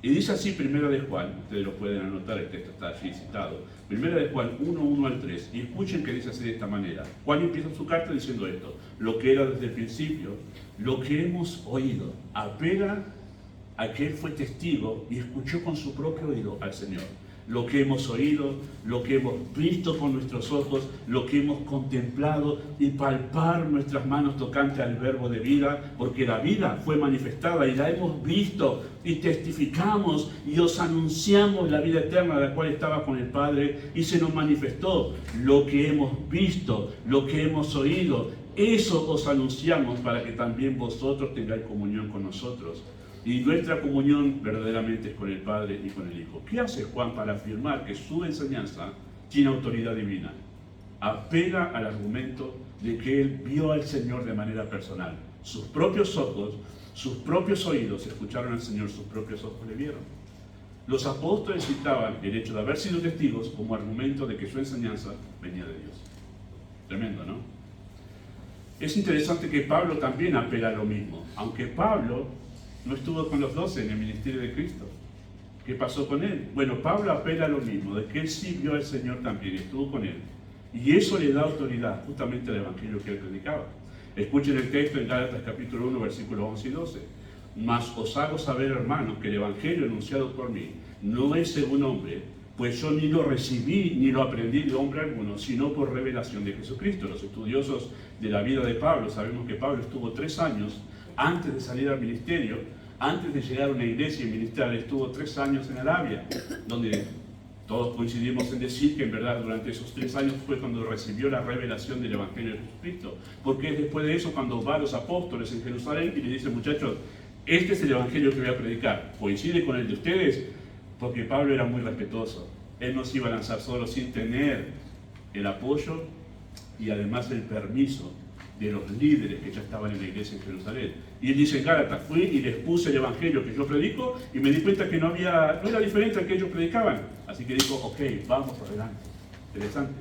Y dice así, Primera de Juan, ustedes lo pueden anotar, el texto está allí citado, Primera de Juan 1, 1 al 3, y escuchen que dice así de esta manera. Juan empieza su carta diciendo esto: lo que era desde el principio, lo que hemos oído, apela a que él fue testigo y escuchó con su propio oído al Señor. Lo que hemos oído, lo que hemos visto con nuestros ojos, lo que hemos contemplado y palpar nuestras manos tocante al verbo de vida, porque la vida fue manifestada y la hemos visto y testificamos y os anunciamos la vida eterna, la cual estaba con el Padre y se nos manifestó. Lo que hemos visto, lo que hemos oído, eso os anunciamos para que también vosotros tengáis comunión con nosotros. Y nuestra comunión verdaderamente es con el Padre y con el Hijo. ¿Qué hace Juan para afirmar que su enseñanza tiene autoridad divina? Apela al argumento de que él vio al Señor de manera personal. Sus propios ojos, sus propios oídos escucharon al Señor, sus propios ojos le vieron. Los apóstoles citaban el hecho de haber sido testigos como argumento de que su enseñanza venía de Dios. Tremendo, ¿no? Es interesante que Pablo también apela a lo mismo, aunque Pablo no estuvo con los 12 en el ministerio de Cristo. ¿Qué pasó con él? Bueno, Pablo apela a lo mismo, de que él sí vio al Señor también, estuvo con él. Y eso le da autoridad justamente al evangelio que él predicaba. Escuchen el texto en Gálatas capítulo 1, versículos 11 y 12. Mas os hago saber, hermanos, que el evangelio anunciado por mí no es según hombre, pues yo ni lo recibí ni lo aprendí de hombre alguno, sino por revelación de Jesucristo. Los estudiosos de la vida de Pablo, sabemos que Pablo estuvo 3 años antes de salir al ministerio, antes de llegar a una iglesia y ministrar. Estuvo 3 años en Arabia, donde todos coincidimos en decir que en verdad durante esos 3 años fue cuando recibió la revelación del Evangelio de Jesucristo, porque es después de eso cuando va a los apóstoles en Jerusalén y le dice: muchachos, este es el Evangelio que voy a predicar, coincide con el de ustedes, porque Pablo era muy respetuoso. Él no se iba a lanzar solo sin tener el apoyo y además el permiso de los líderes que ya estaban en la iglesia en Jerusalén. Y él dice en Gálatas: fui y les puse el evangelio que yo predico y me di cuenta que no era diferente al que ellos predicaban. Así que dijo: ok, vamos adelante. Interesante.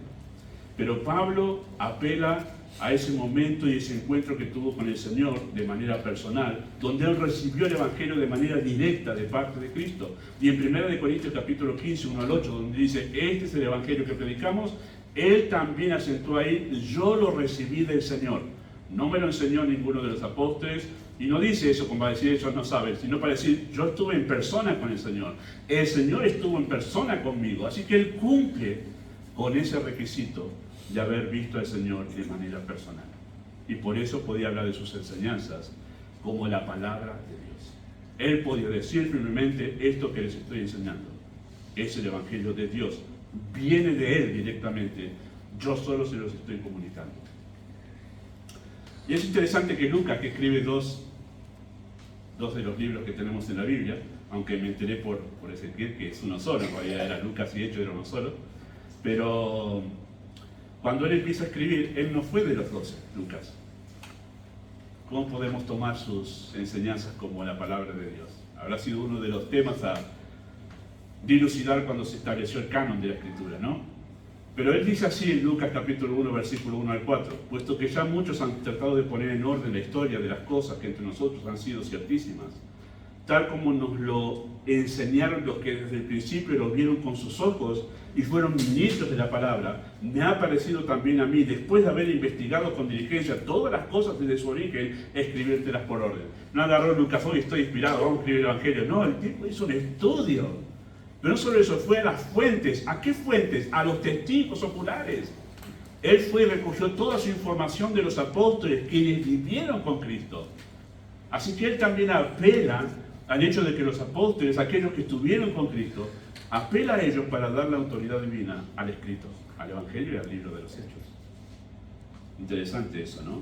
Pero Pablo apela a ese momento y ese encuentro que tuvo con el Señor de manera personal, donde él recibió el evangelio de manera directa de parte de Cristo. Y en 1 Corintios capítulo 15, 1 al 8, donde dice: este es el evangelio que predicamos, él también acentúa ahí: yo lo recibí del Señor. No me lo enseñó ninguno de los apóstoles. Y no dice eso como para decir ellos no saben, sino para decir: yo estuve en persona con el Señor. El Señor estuvo en persona conmigo. Así que él cumple con ese requisito de haber visto al Señor de manera personal. Y por eso podía hablar de sus enseñanzas como la palabra de Dios. Él podía decir firmemente esto que les estoy enseñando. Es el Evangelio de Dios. Viene de Él directamente. Yo solo se los estoy comunicando. Y es interesante que Lucas, que escribe dos de los libros que tenemos en la Biblia, aunque me enteré por Ezequiel que es uno solo, en realidad era Lucas y Hechos era uno solo, pero cuando él empieza a escribir, él no fue de los 12, Lucas. ¿Cómo podemos tomar sus enseñanzas como la palabra de Dios? Habrá sido uno de los temas a dilucidar cuando se estableció el canon de la Escritura, ¿no? Pero él dice así en Lucas capítulo 1, versículo 1 al 4, puesto que ya muchos han tratado de poner en orden la historia de las cosas que entre nosotros han sido ciertísimas, tal como nos lo enseñaron los que desde el principio lo vieron con sus ojos y fueron ministros de la palabra, me ha parecido también a mí, después de haber investigado con diligencia todas las cosas desde su origen, escribírtelas por orden. No agarró Lucas, hoy estoy inspirado, vamos a escribir el Evangelio. No, el tipo hizo un estudio. Pero no solo eso, fue a las fuentes. ¿A qué fuentes? A los testigos oculares. Él fue y recogió toda su información de los apóstoles quienes vivieron con Cristo. Así que él también apela al hecho de que los apóstoles, aquellos que estuvieron con Cristo, apela a ellos para dar la autoridad divina al escrito, al Evangelio y al libro de los Hechos. Interesante eso, ¿no?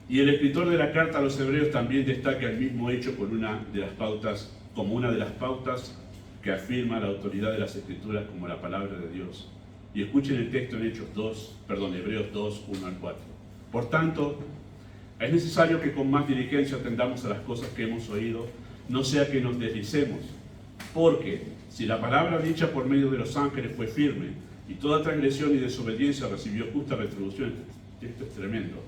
Y el escritor de la carta a los hebreos también destaca el mismo hecho como una de las pautas que afirma la autoridad de las Escrituras como la palabra de Dios. Y escuchen el texto en Hebreos 2, 1 al 4. Por tanto, es necesario que con más diligencia atendamos a las cosas que hemos oído, no sea que nos deslicemos. Porque si la palabra dicha por medio de los ángeles fue firme, y toda transgresión y desobediencia recibió justa retribución, esto es tremendo.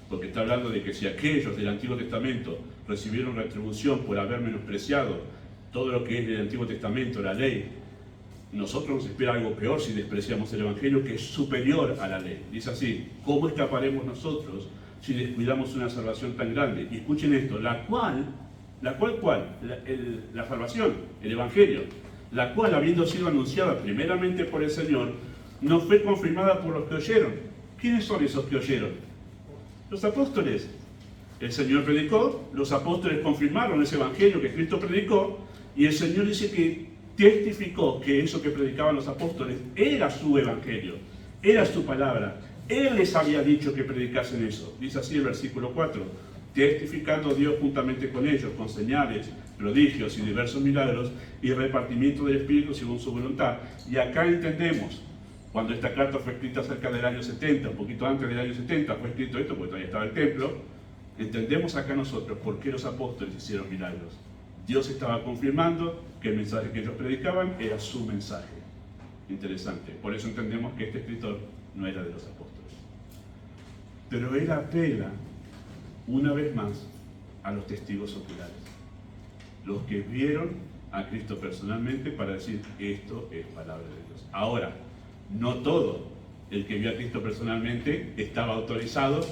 Porque está hablando de que si aquellos del Antiguo Testamento recibieron retribución por haber menospreciado todo lo que es del Antiguo Testamento, la ley, nosotros nos espera algo peor si despreciamos el Evangelio, que es superior a la ley. Dice así, ¿cómo escaparemos nosotros si descuidamos una salvación tan grande? Y escuchen esto, la salvación, el Evangelio, la cual, habiendo sido anunciada primeramente por el Señor, no fue confirmada por los que oyeron. ¿Quiénes son esos que oyeron? Los apóstoles. El Señor predicó, los apóstoles confirmaron ese Evangelio que Cristo predicó, y el Señor dice que testificó que eso que predicaban los apóstoles era su Evangelio, era su palabra. Él les había dicho que predicasen eso. Dice así el versículo 4, testificando Dios juntamente con ellos, con señales, prodigios y diversos milagros, y repartimiento del Espíritu según su voluntad. Y acá entendemos, cuando esta carta fue escrita cerca del año 70, un poquito antes del año 70 fue escrito esto, porque todavía estaba el templo, entendemos acá nosotros por qué los apóstoles hicieron milagros. Dios estaba confirmando que el mensaje que ellos predicaban era su mensaje. Interesante. Por eso entendemos que este escritor no era de los apóstoles. Pero él apela una vez más a los testigos oculares, los que vieron a Cristo personalmente, para decir esto es palabra de Dios. Ahora, no todo el que vio a Cristo personalmente estaba autorizado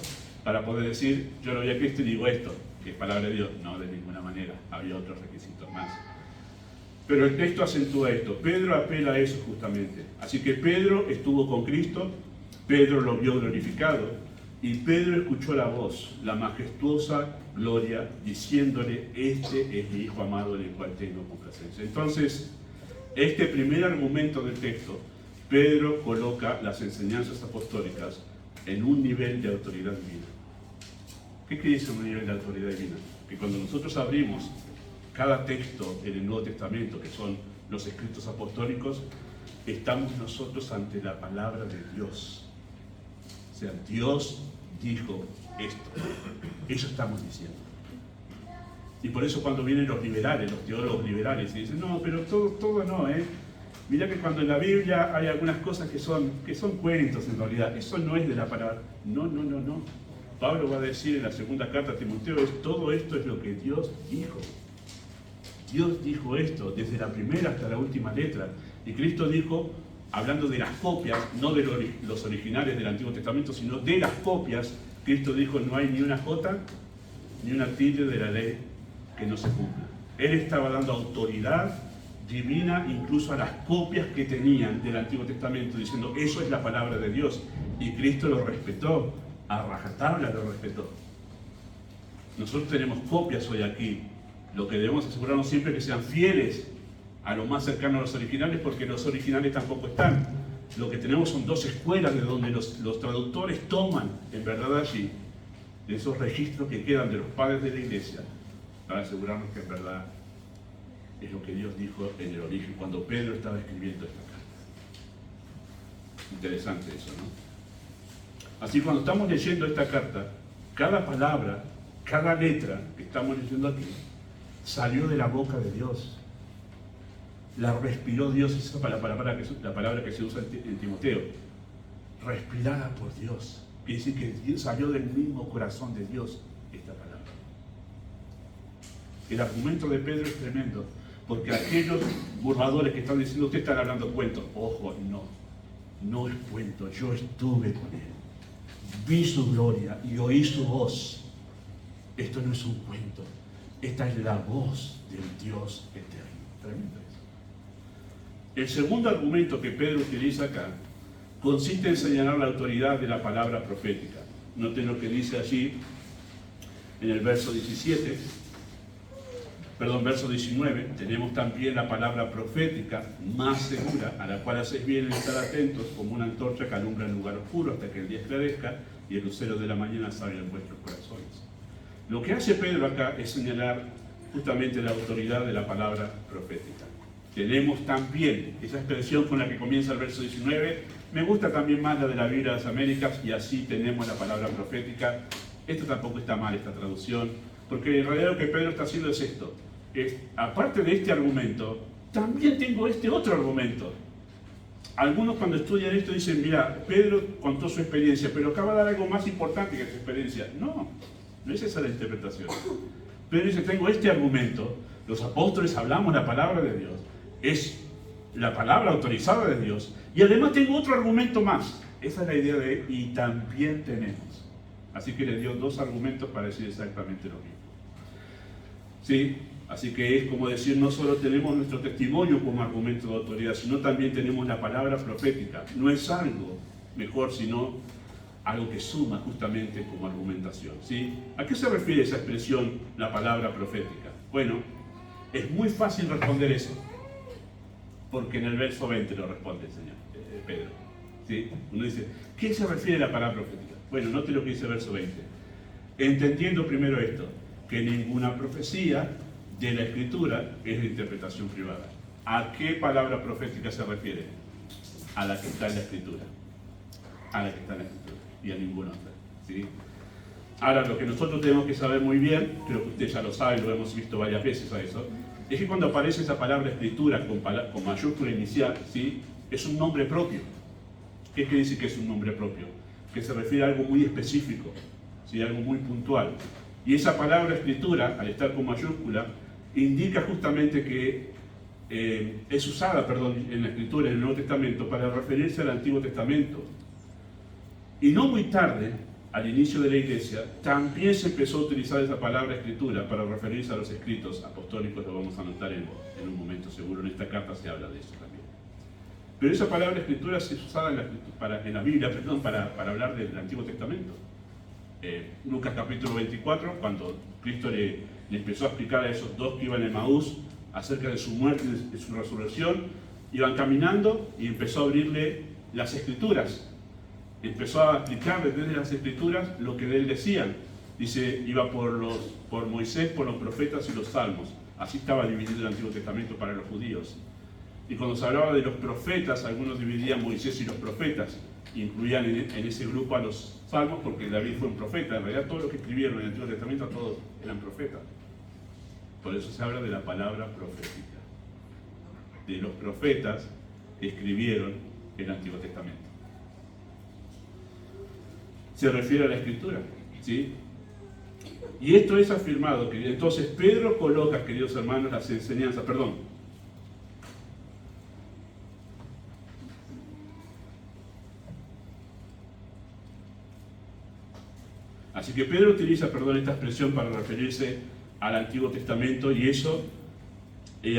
para poder decir, yo lo vi a Cristo y digo esto, que es palabra de Dios. No, de ninguna manera, había otros requisitos más. Pero el texto acentúa esto, Pedro apela a eso justamente. Así que Pedro estuvo con Cristo, Pedro lo vio glorificado, y Pedro escuchó la voz, la majestuosa gloria, diciéndole, este es mi Hijo amado en el cual tengo complacencia. Entonces, este primer argumento del texto, Pedro coloca las enseñanzas apostólicas en un nivel de autoridad divina. ¿Qué quiere decir un nivel de autoridad divina? Que cuando nosotros abrimos cada texto en el Nuevo Testamento, que son los escritos apostólicos, estamos nosotros ante la palabra de Dios. O sea, Dios dijo esto. Eso estamos diciendo. Y por eso cuando vienen los liberales, los teólogos liberales, y dicen, no, pero todo no, Mirá que cuando en la Biblia hay algunas cosas que son cuentos en realidad, eso no es de la palabra. No. Pablo va a decir en la segunda carta a Timoteo, todo esto es lo que Dios dijo. Dios dijo esto, desde la primera hasta la última letra. Y Cristo dijo, hablando de las copias, no de los originales del Antiguo Testamento, sino de las copias, Cristo dijo, no hay ni una jota, ni una tilde de la ley que no se cumpla. Él estaba dando autoridad divina incluso a las copias que tenían del Antiguo Testamento, diciendo, eso es la palabra de Dios. Y Cristo lo respetó a rajatabla lo respetó. Nosotros tenemos copias hoy aquí. Lo que debemos asegurarnos siempre es que sean fieles a lo más cercano a los originales, porque los originales tampoco están. Lo que tenemos son dos escuelas de donde los traductores toman, en verdad allí, de esos registros que quedan de los padres de la iglesia, para asegurarnos que en verdad es lo que Dios dijo en el origen, cuando Pedro estaba escribiendo esta carta. Interesante eso, ¿no? Así, cuando estamos leyendo esta carta, cada palabra, cada letra que estamos leyendo aquí, salió de la boca de Dios. La respiró Dios, esa es la palabra que se usa en Timoteo. Respirada por Dios. Quiere decir que salió del mismo corazón de Dios esta palabra. El argumento de Pedro es tremendo, porque aquellos burladores que están diciendo, ustedes están hablando cuentos. Ojo, no es cuento, yo estuve con él. Vi su gloria y oí su voz. Esto no es un cuento, esta es la voz del Dios eterno. Tremendo eso. El segundo argumento que Pedro utiliza acá consiste en señalar la autoridad de la palabra profética. Noten lo que dice allí en el verso 19. Tenemos también la palabra profética más segura, a la cual hacéis bien en estar atentos, como una antorcha que alumbra en lugar oscuro hasta que el día esclarezca y el lucero de la mañana salga en vuestros corazones. Lo que hace Pedro acá es señalar justamente la autoridad de la palabra profética. Tenemos también esa expresión con la que comienza el verso 19. Me gusta también más la de la Biblia de las Américas, y así tenemos la palabra profética. Esto tampoco está mal, esta traducción, porque en realidad lo que Pedro está haciendo es esto. Aparte de este argumento, también tengo este otro argumento. Algunos cuando estudian esto dicen, mira, Pedro contó su experiencia, pero acaba de dar algo más importante que su experiencia. No es esa la interpretación. Pedro dice, tengo este argumento, los apóstoles hablamos la palabra de Dios, es la palabra autorizada de Dios, y además tengo otro argumento más. Esa es la idea de y también tenemos. Así que le dio dos argumentos para decir exactamente lo mismo. ¿Sí? Así que es como decir, no solo tenemos nuestro testimonio como argumento de autoridad, sino también tenemos la palabra profética. No es algo mejor, sino algo que suma justamente como argumentación. ¿Sí? ¿A qué se refiere esa expresión, la palabra profética? Bueno, es muy fácil responder eso, porque en el verso 20 lo responde el Señor, Pedro. ¿Sí? Uno dice, ¿qué se refiere a la palabra profética? Bueno, note lo que dice el verso 20. Entendiendo primero esto, que ninguna profecía de la Escritura es de interpretación privada. ¿A qué palabra profética se refiere? A la que está en la Escritura. A la que está en la Escritura y a ninguna otra. ¿Sí? Ahora, lo que nosotros tenemos que saber muy bien, creo que usted ya lo sabe, lo hemos visto varias veces a eso, es que cuando aparece esa palabra Escritura con mayúscula inicial, ¿sí? Es un nombre propio. ¿Qué quiere decir que es un nombre propio? Que se refiere a algo muy específico, ¿sí? Algo muy puntual. Y esa palabra Escritura, al estar con mayúscula, indica justamente que es usada, en la Escritura, en el Nuevo Testamento, para referirse al Antiguo Testamento. Y no muy tarde, al inicio de la Iglesia, también se empezó a utilizar esa palabra Escritura para referirse a los escritos apostólicos, lo vamos a notar en un momento seguro. En esta carta se habla de eso también. Pero esa palabra Escritura es usada en la Biblia, para hablar del Antiguo Testamento. Lucas capítulo 24, cuando Cristo le empezó a explicar a esos dos que iban en Emaús acerca de su muerte y de su resurrección, iban caminando y empezó a abrirle las Escrituras. Empezó a explicarle desde las Escrituras lo que de él decían. Dice, iba por Moisés, por los profetas y los salmos. Así estaba dividido el Antiguo Testamento para los judíos. Y cuando se hablaba de los profetas, algunos dividían Moisés y los profetas. Incluían en ese grupo a los salmos, porque David fue un profeta. En realidad todos los que escribieron en el Antiguo Testamento, todos eran profetas. Por eso se habla de la palabra profética. De los profetas que escribieron el Antiguo Testamento. Se refiere a la Escritura, ¿sí? Y esto es afirmado, que entonces Pedro coloca, queridos hermanos, las enseñanzas, Así que Pedro utiliza, esta expresión para referirse al Antiguo Testamento, y eso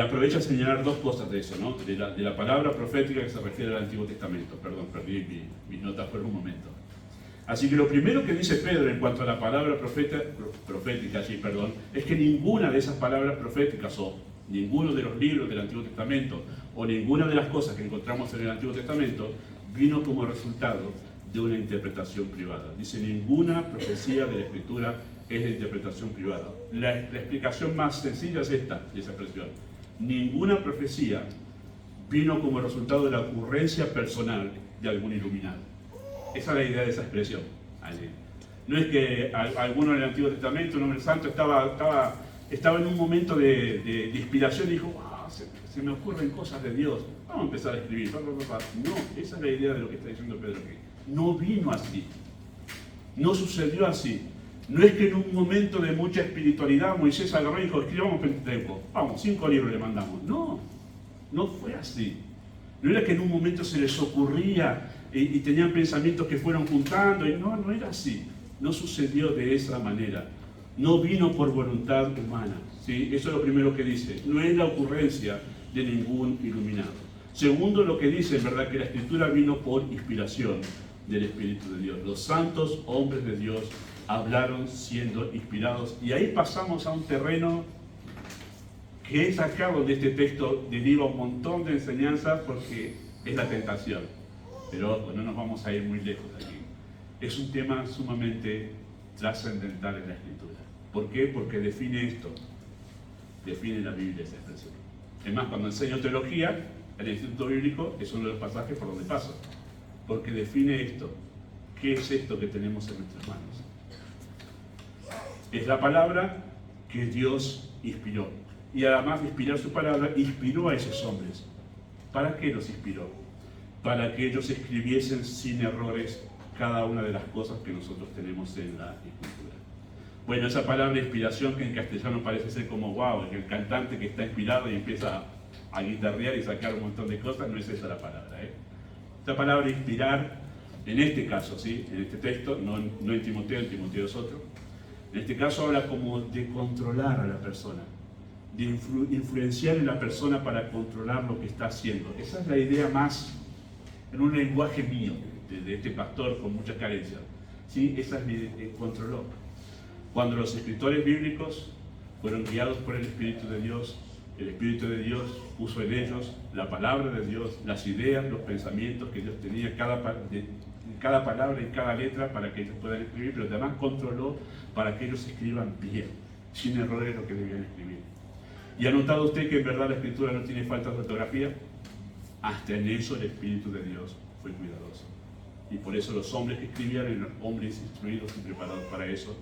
aprovecha a señalar dos cosas de eso, ¿no? De la palabra profética que se refiere al Antiguo Testamento. Perdón, perdí mis notas por un momento. Así que lo primero que dice Pedro en cuanto a la palabra profética, es que ninguna de esas palabras proféticas o ninguno de los libros del Antiguo Testamento o ninguna de las cosas que encontramos en el Antiguo Testamento vino como resultado de una interpretación privada. Dice, ninguna profecía de la Escritura es de interpretación privada. La explicación más sencilla es esa expresión. Ninguna profecía vino como resultado de la ocurrencia personal de algún iluminado. Esa es la idea de esa expresión. No es que alguno en el Antiguo Testamento, un hombre santo, estaba en un momento de inspiración y dijo, wow, se me ocurren cosas de Dios, vamos a empezar a escribir. No, esa es la idea de lo que está diciendo Pedro aquí. No vino así, no sucedió así. No es que en un momento de mucha espiritualidad Moisés agarró y dijo, escribamos Pentateuco, vamos, 5 libros le mandamos. No, no fue así. No era que en un momento se les ocurría y tenían pensamientos que fueron juntando, y no era así. No sucedió de esa manera. No vino por voluntad humana. ¿Sí? Eso es lo primero que dice. No es la ocurrencia de ningún iluminado. Segundo, lo que dice, es verdad, que la Escritura vino por inspiración del Espíritu de Dios. Los santos hombres de Dios hablaron siendo inspirados. Y ahí pasamos a un terreno que es acá donde este texto deriva un montón de enseñanzas, porque es la tentación. Pero no nos vamos a ir muy lejos de aquí. Es un tema sumamente trascendental en la Escritura. ¿Por qué? Porque define esto. Define la Biblia esa expresión. Es más, cuando enseño teología, el Instituto Bíblico es uno de los pasajes por donde paso. Porque define esto. ¿Qué es esto que tenemos en nuestras manos? Es la palabra que Dios inspiró. Y además de inspirar su palabra, inspiró a esos hombres. ¿Para qué los inspiró? Para que ellos escribiesen sin errores cada una de las cosas que nosotros tenemos en la Escritura. Bueno, esa palabra inspiración, que en castellano parece ser como wow, el cantante que está inspirado y empieza a guitarrear y sacar un montón de cosas, no es esa la palabra. Esta palabra inspirar, en este caso, ¿sí? En este texto, no en Timoteo, en Timoteo es otro, en este caso habla como de controlar a la persona, de influenciar en la persona para controlar lo que está haciendo. Esa es la idea más, en un lenguaje mío, de este pastor con muchas carencias. ¿Sí? Esa es controló. Cuando los escritores bíblicos fueron guiados por el Espíritu de Dios, el Espíritu de Dios puso en ellos la palabra de Dios, las ideas, los pensamientos que Dios tenía, cada palabra y cada letra para que ellos puedan escribir, pero además controló para que ellos escriban bien, sin errores lo que debían escribir. ¿Y ha notado usted que en verdad la Escritura no tiene falta de ortografía? Hasta en eso el Espíritu de Dios fue cuidadoso. Y por eso los hombres que escribían eran hombres instruidos y preparados para eso,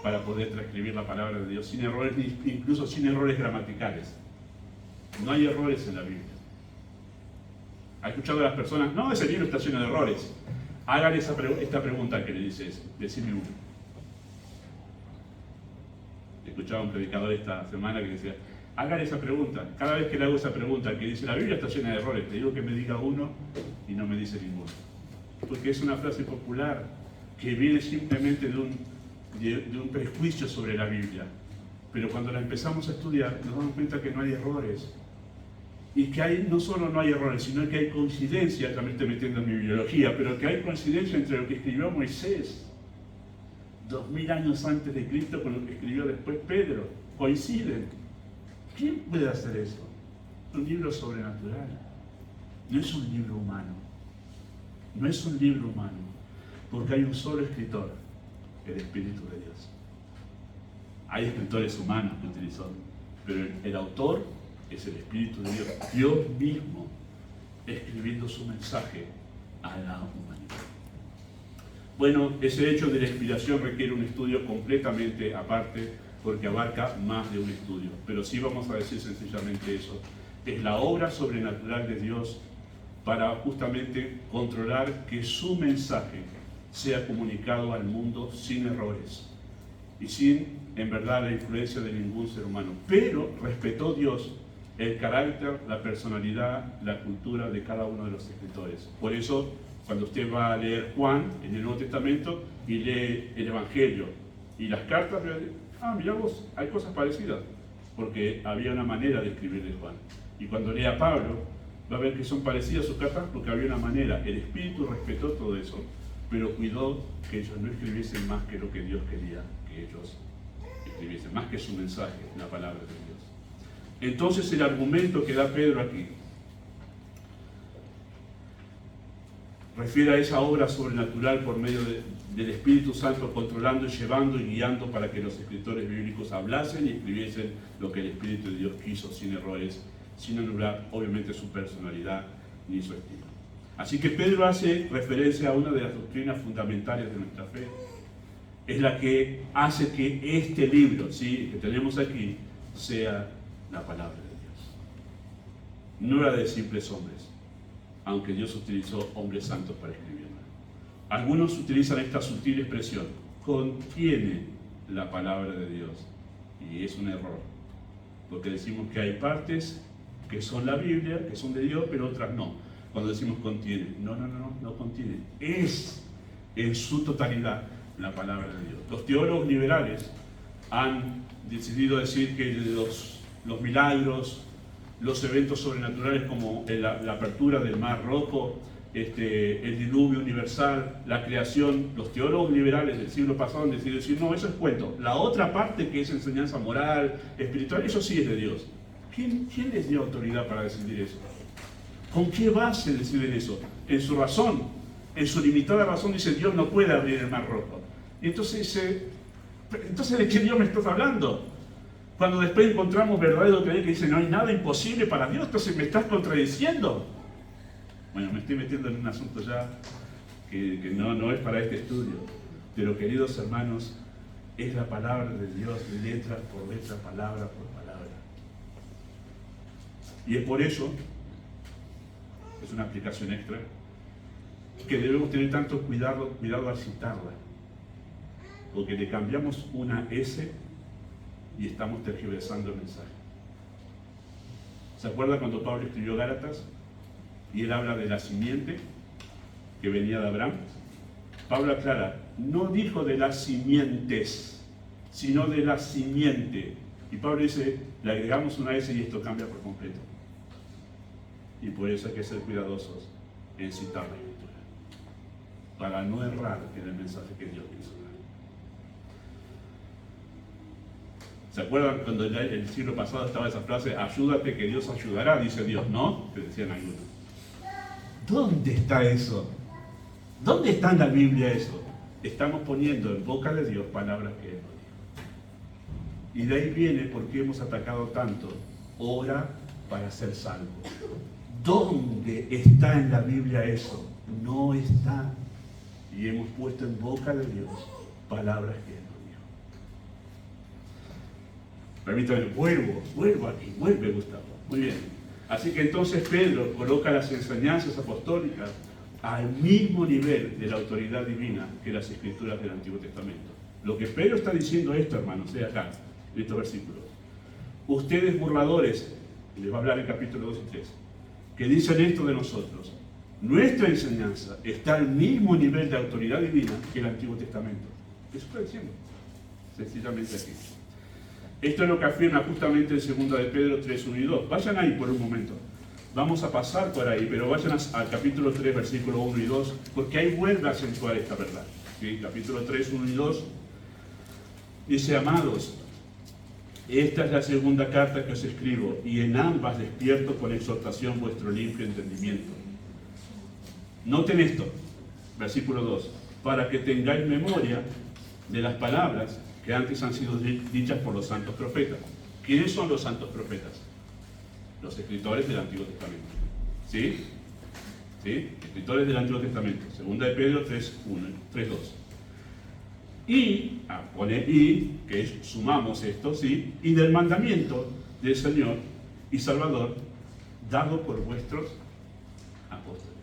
para poder transcribir la palabra de Dios sin errores, incluso sin errores gramaticales. No hay errores en la Biblia. ¿Ha escuchado a las personas? No, ese libro está lleno de errores. Hágale esta pregunta que le dices, decime uno. Escuchaba a un predicador esta semana que decía, hágale esa pregunta. Cada vez que le hago esa pregunta, que dice, la Biblia está llena de errores, le digo que me diga uno y no me dice ninguno. Porque es una frase popular que viene simplemente de un prejuicio sobre la Biblia. Pero cuando la empezamos a estudiar, nos damos cuenta que no hay errores. Y que no solo no hay errores, sino que hay coincidencia, también estoy metiendo en mi biología, pero que hay coincidencia entre lo que escribió Moisés 2000 años antes de Cristo con lo que escribió después Pedro. Coinciden. ¿Quién puede hacer eso? Es un libro sobrenatural. No es un libro humano. No es un libro humano. Porque hay un solo escritor, el Espíritu de Dios. Hay escritores humanos que utilizó, pero el autor es el Espíritu de Dios. Dios mismo escribiendo su mensaje a la humanidad. Bueno, ese hecho de la inspiración requiere un estudio completamente aparte, porque abarca más de un estudio. Pero sí vamos a decir sencillamente eso. Es la obra sobrenatural de Dios para justamente controlar que su mensaje sea comunicado al mundo sin errores y sin, en verdad, la influencia de ningún ser humano. Pero respetó Dios el carácter, la personalidad, la cultura de cada uno de los escritores. Por eso, cuando usted va a leer Juan en el Nuevo Testamento y lee el Evangelio y las cartas, mira vos, hay cosas parecidas, porque había una manera de escribir de Juan. Y cuando lee a Pablo, va a ver que son parecidas sus cartas porque había una manera. El Espíritu respetó todo eso pero cuidó que ellos no escribiesen más que lo que Dios quería que ellos escribiesen, más que su mensaje, la palabra de Dios. Entonces el argumento que da Pedro aquí refiere a esa obra sobrenatural por medio del Espíritu Santo controlando, llevando y guiando para que los escritores bíblicos hablasen y escribiesen lo que el Espíritu de Dios quiso, sin errores, sin anular obviamente su personalidad ni su estilo. Así que Pedro hace referencia a una de las doctrinas fundamentales de nuestra fe. Es la que hace que este libro, ¿sí?, que tenemos aquí, sea la palabra de Dios. No era de simples hombres, aunque Dios utilizó hombres santos para escribirla. Algunos utilizan esta sutil expresión, contiene la palabra de Dios, y es un error, porque decimos que hay partes que son la Biblia, que son de Dios, pero otras no. Cuando decimos contiene, no contiene, es en su totalidad la palabra de Dios. Los teólogos liberales han decidido decir que los milagros, los eventos sobrenaturales como la apertura del Mar Rojo, el diluvio universal, la creación, los teólogos liberales del siglo pasado han decidido decir, no, eso es cuento. La otra parte que es enseñanza moral, espiritual, eso sí es de Dios. ¿Quién les dio autoridad para decidir eso? ¿Con qué base deciden eso? En su razón, en su limitada razón dice, Dios no puede abrir el Mar Rojo. Y entonces dice, entonces ¿de qué Dios me estás hablando? Cuando después encontramos verdadero que dice, no hay nada imposible para Dios, entonces me estás contradiciendo. Bueno, me estoy metiendo en un asunto ya que no es para este estudio. Pero queridos hermanos, es la palabra de Dios, letra por letra, palabra por palabra. Y es por eso, es una aplicación extra, que debemos tener tanto cuidado al citarla. Porque le cambiamos una S y estamos tergiversando el mensaje. ¿Se acuerda cuando Pablo escribió Gálatas? Y él habla de la simiente que venía de Abraham. Pablo aclara, no dijo de las simientes, sino de la simiente. Y Pablo dice, le agregamos una S y esto cambia por completo. Y por eso hay que ser cuidadosos en citar la Escritura, para no errar en el mensaje que Dios quiso dar. ¿Se acuerdan cuando ya el siglo pasado estaba esa frase, ayúdate que Dios ayudará, dice Dios, ¿no? Que decían algunos. ¿Dónde está eso? ¿Dónde está en la Biblia eso? Estamos poniendo en boca de Dios palabras que Él no dijo. Y de ahí viene porque hemos atacado tanto, ora para ser salvo. ¿Dónde está en la Biblia eso? No está. Y hemos puesto en boca de Dios palabras que Él no dijo. Permítame, vuelvo aquí, vuelve Gustavo. Muy bien. Así que entonces Pedro coloca las enseñanzas apostólicas al mismo nivel de la autoridad divina que las escrituras del Antiguo Testamento. Lo que Pedro está diciendo esto, hermanos, es acá, en estos versículos. Ustedes burladores, les va a hablar en capítulo 2 y 3, que dicen esto de nosotros. Nuestra enseñanza está al mismo nivel de autoridad divina que el Antiguo Testamento. Eso está diciendo, sencillamente aquí. Esto es lo que afirma justamente en 2 de Pedro 3, 1 y 2. Vayan ahí por un momento. Vamos a pasar por ahí, pero vayan al capítulo 3, versículo 1 y 2, porque ahí vuelve a acentuar esta verdad. ¿Sí? Capítulo 3, 1 y 2. Dice, amados, esta es la segunda carta que os escribo, y en ambas despierto con exhortación vuestro limpio entendimiento. Noten esto, versículo 2, para que tengáis memoria de las palabras que antes han sido dichas por los santos profetas. ¿Quiénes son los santos profetas? Los escritores del Antiguo Testamento. ¿Sí? ¿Sí? Escritores del Antiguo Testamento. Segunda de Pedro 3.2. Y, que es, sumamos esto, ¿sí? Y del mandamiento del Señor y Salvador, dado por vuestros apóstoles.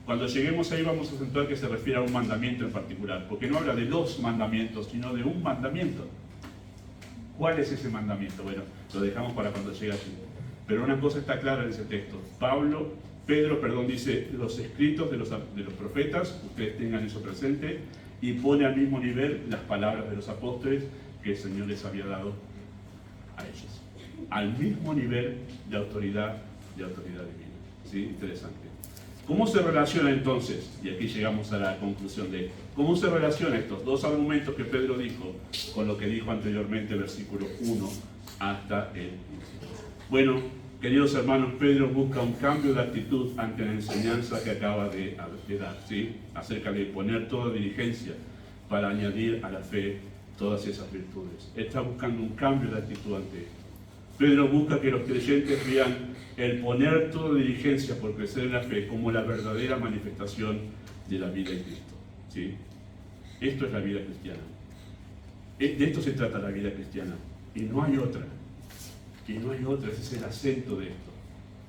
Cuando lleguemos ahí vamos a acentuar que se refiere a un mandamiento en particular, porque no habla de los mandamientos, sino de un mandamiento. ¿Cuál es ese mandamiento? Bueno, lo dejamos para cuando llegue allí. Pero una cosa está clara en ese texto. Pedro dice, los escritos de los profetas, ustedes tengan eso presente, y pone al mismo nivel las palabras de los apóstoles que el Señor les había dado a ellos. Al mismo nivel de autoridad divina. ¿Sí? Interesante. ¿Cómo se relaciona entonces? Y aquí llegamos a la conclusión de cómo se relaciona estos dos argumentos que Pedro dijo con lo que dijo anteriormente, versículo 1 hasta el 15. Bueno, queridos hermanos, Pedro busca un cambio de actitud ante la enseñanza que acaba de dar, ¿sí? Acerca de poner toda diligencia para añadir a la fe todas esas virtudes. Él está buscando un cambio de actitud ante esto. Pedro busca que los creyentes vean el poner toda diligencia por crecer en la fe como la verdadera manifestación de la vida en Cristo, ¿sí? Esto es la vida cristiana. De esto se trata la vida cristiana. Y no hay otra. Y no hay otra. Ese es el acento de esto.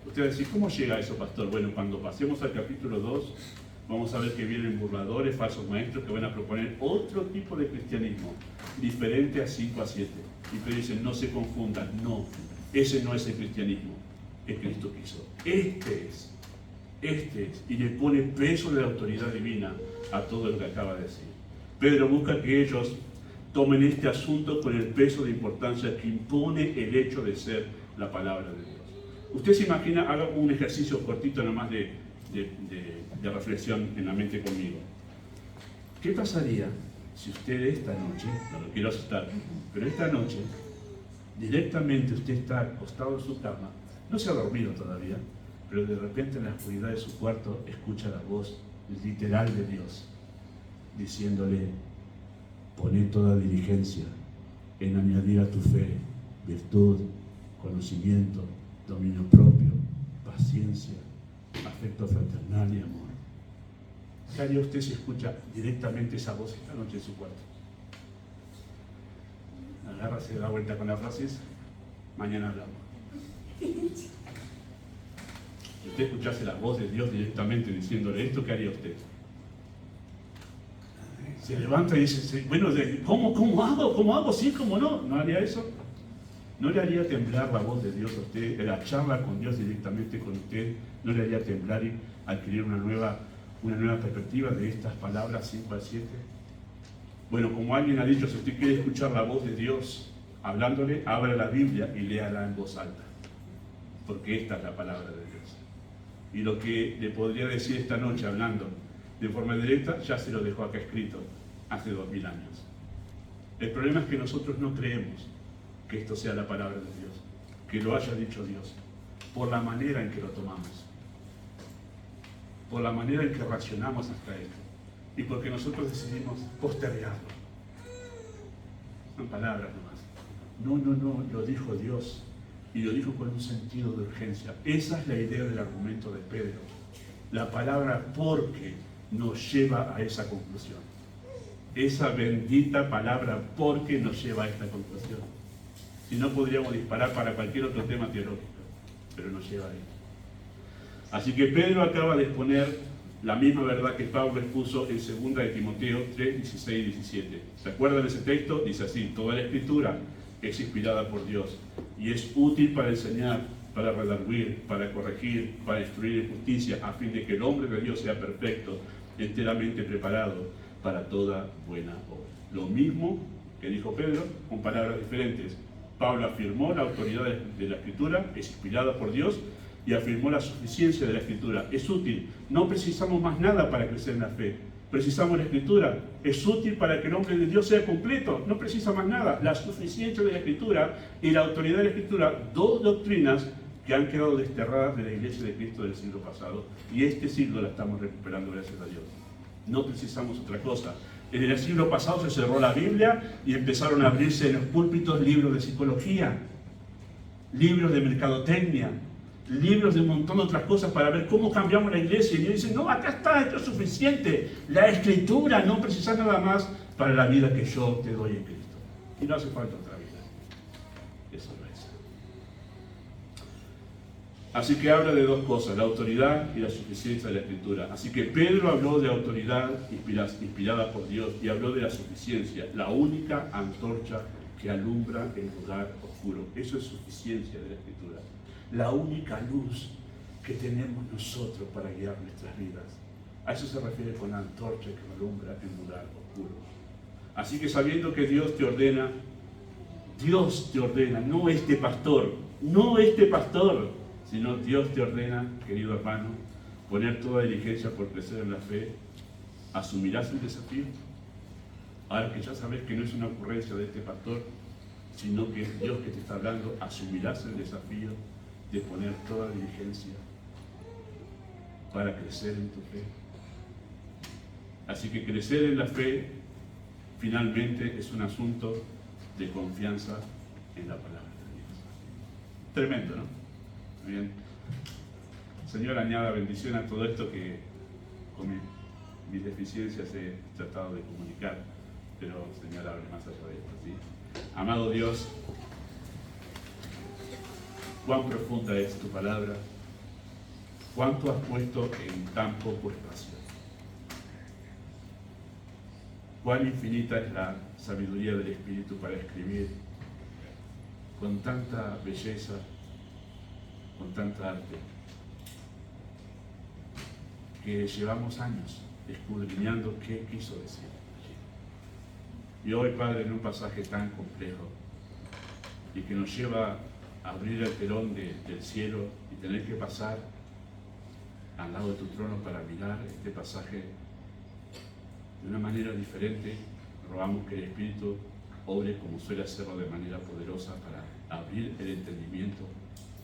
Usted va a decir, ¿cómo llega a eso, pastor? Bueno, cuando pasemos al capítulo 2, vamos a ver que vienen burladores, falsos maestros que van a proponer otro tipo de cristianismo, diferente a 5 a 7. Y Pedro dice, no se confundan, no, ese no es el cristianismo que Cristo quiso. Este es, y le pone peso de la autoridad divina a todo lo que acaba de decir. Pedro busca que ellos tomen este asunto con el peso de importancia que impone el hecho de ser la palabra de Dios. Usted se imagina, haga un ejercicio cortito nomás de reflexión en la mente conmigo. ¿Qué pasaría si usted esta noche, no lo quiero asustar, pero esta noche, directamente usted está acostado en su cama, no se ha dormido todavía, pero de repente en la oscuridad de su cuarto escucha la voz literal de Dios, diciéndole, poné toda diligencia en añadir a tu fe virtud, conocimiento, dominio propio, paciencia, afecto fraternal y amor. ¿Qué haría usted si escucha directamente esa voz esta noche en su cuarto? Agarra, se da vuelta con las frases, mañana hablamos. Si usted escuchase la voz de Dios directamente diciéndole esto, ¿qué haría usted? Se levanta y dice, bueno, ¿cómo hago? ¿Cómo hago? ¿Sí? ¿Cómo no? ¿No haría eso? ¿No le haría temblar la voz de Dios a usted? La charla con Dios directamente con usted, ¿no le haría temblar y adquirir una nueva perspectiva de estas palabras 5 al 7? Bueno, como alguien ha dicho, si usted quiere escuchar la voz de Dios hablándole, abra la Biblia y léala en voz alta, porque esta es la palabra de Dios. Y lo que le podría decir esta noche hablando de forma directa, ya se lo dejó acá escrito hace 2000 años. El problema es que nosotros no creemos que esto sea la palabra de Dios, que lo haya dicho Dios, por la manera en que lo tomamos, por la manera en que reaccionamos hasta esto, y porque nosotros decidimos postergarlo. Son palabras nomás. No, lo dijo Dios, y lo dijo con un sentido de urgencia. Esa es la idea del argumento de Pedro. La palabra porque nos lleva a esa conclusión. Esa bendita palabra porque nos lleva a esta conclusión. Si no, podríamos disparar para cualquier otro tema teológico, pero nos lleva ahí. Así que Pedro acaba de exponer la misma verdad que Pablo expuso en 2 de Timoteo 3, 16 y 17. ¿Se acuerdan de ese texto? Dice así, toda la escritura es inspirada por Dios y es útil para enseñar, para redarguir, para corregir, para instruir en justicia, a fin de que el hombre de Dios sea perfecto, enteramente preparado para toda buena obra. Lo mismo que dijo Pedro, con palabras diferentes. Pablo afirmó la autoridad de la Escritura, es inspirada por Dios, y afirmó la suficiencia de la Escritura. Es útil, no precisamos más nada para crecer en la fe. Precisamos la Escritura, es útil para que el hombre de Dios sea completo, no precisa más nada. La suficiencia de la Escritura y la autoridad de la Escritura, dos doctrinas que han quedado desterradas de la Iglesia de Cristo del siglo pasado, y este siglo la estamos recuperando gracias a Dios. No precisamos otra cosa. En el siglo pasado se cerró la Biblia y empezaron a abrirse en los púlpitos libros de psicología, libros de mercadotecnia, libros de un montón de otras cosas para ver cómo cambiamos la iglesia. Y ellos dicen, no, acá está, esto es suficiente. La Escritura, no precisas nada más para la vida que yo te doy en Cristo. Y no hace falta otra vida. Eso no es. Así que habla de dos cosas, la autoridad y la suficiencia de la Escritura. Así que Pedro habló de autoridad inspirada por Dios y habló de la suficiencia, la única antorcha que alumbra el lugar oscuro. Eso es suficiencia de la Escritura. La única luz que tenemos nosotros para guiar nuestras vidas. A eso se refiere con la antorcha que alumbra el lugar oscuro. Así que sabiendo que Dios te ordena, no este pastor, sino Dios te ordena, querido hermano, poner toda diligencia por crecer en la fe, ¿asumirás el desafío? Ahora que ya sabes que no es una ocurrencia de este pastor, sino que es Dios que te está hablando, ¿asumirás el desafío de poner toda diligencia para crecer en tu fe? Así que crecer en la fe finalmente es un asunto de confianza en la palabra de Dios. Tremendo, ¿no? Muy bien. Señor, añada bendición a todo esto que con mis deficiencias he tratado de comunicar, pero Señor, abre más allá de esto, ¿sí? Amado Dios, cuán profunda es tu palabra, cuánto has puesto en tan poco espacio. Cuán infinita es la sabiduría del Espíritu para escribir con tanta belleza, con tanta arte, que llevamos años escudriñando qué quiso decir allí. Y hoy, Padre, en un pasaje tan complejo y que nos lleva a abrir el telón del cielo y tener que pasar al lado de tu trono para mirar este pasaje de una manera diferente, rogamos que el Espíritu obre como suele hacerlo de manera poderosa para abrir el entendimiento,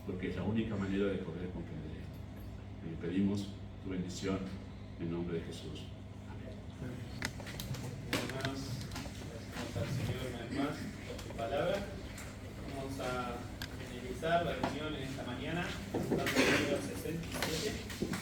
porque es la única manera de poder comprender esto. Le pedimos tu bendición en nombre de Jesús. Amén. Hermanos, gracias al Señor una vez más por su palabra. Vamos a finalizar la reunión en esta mañana, dando el número 67.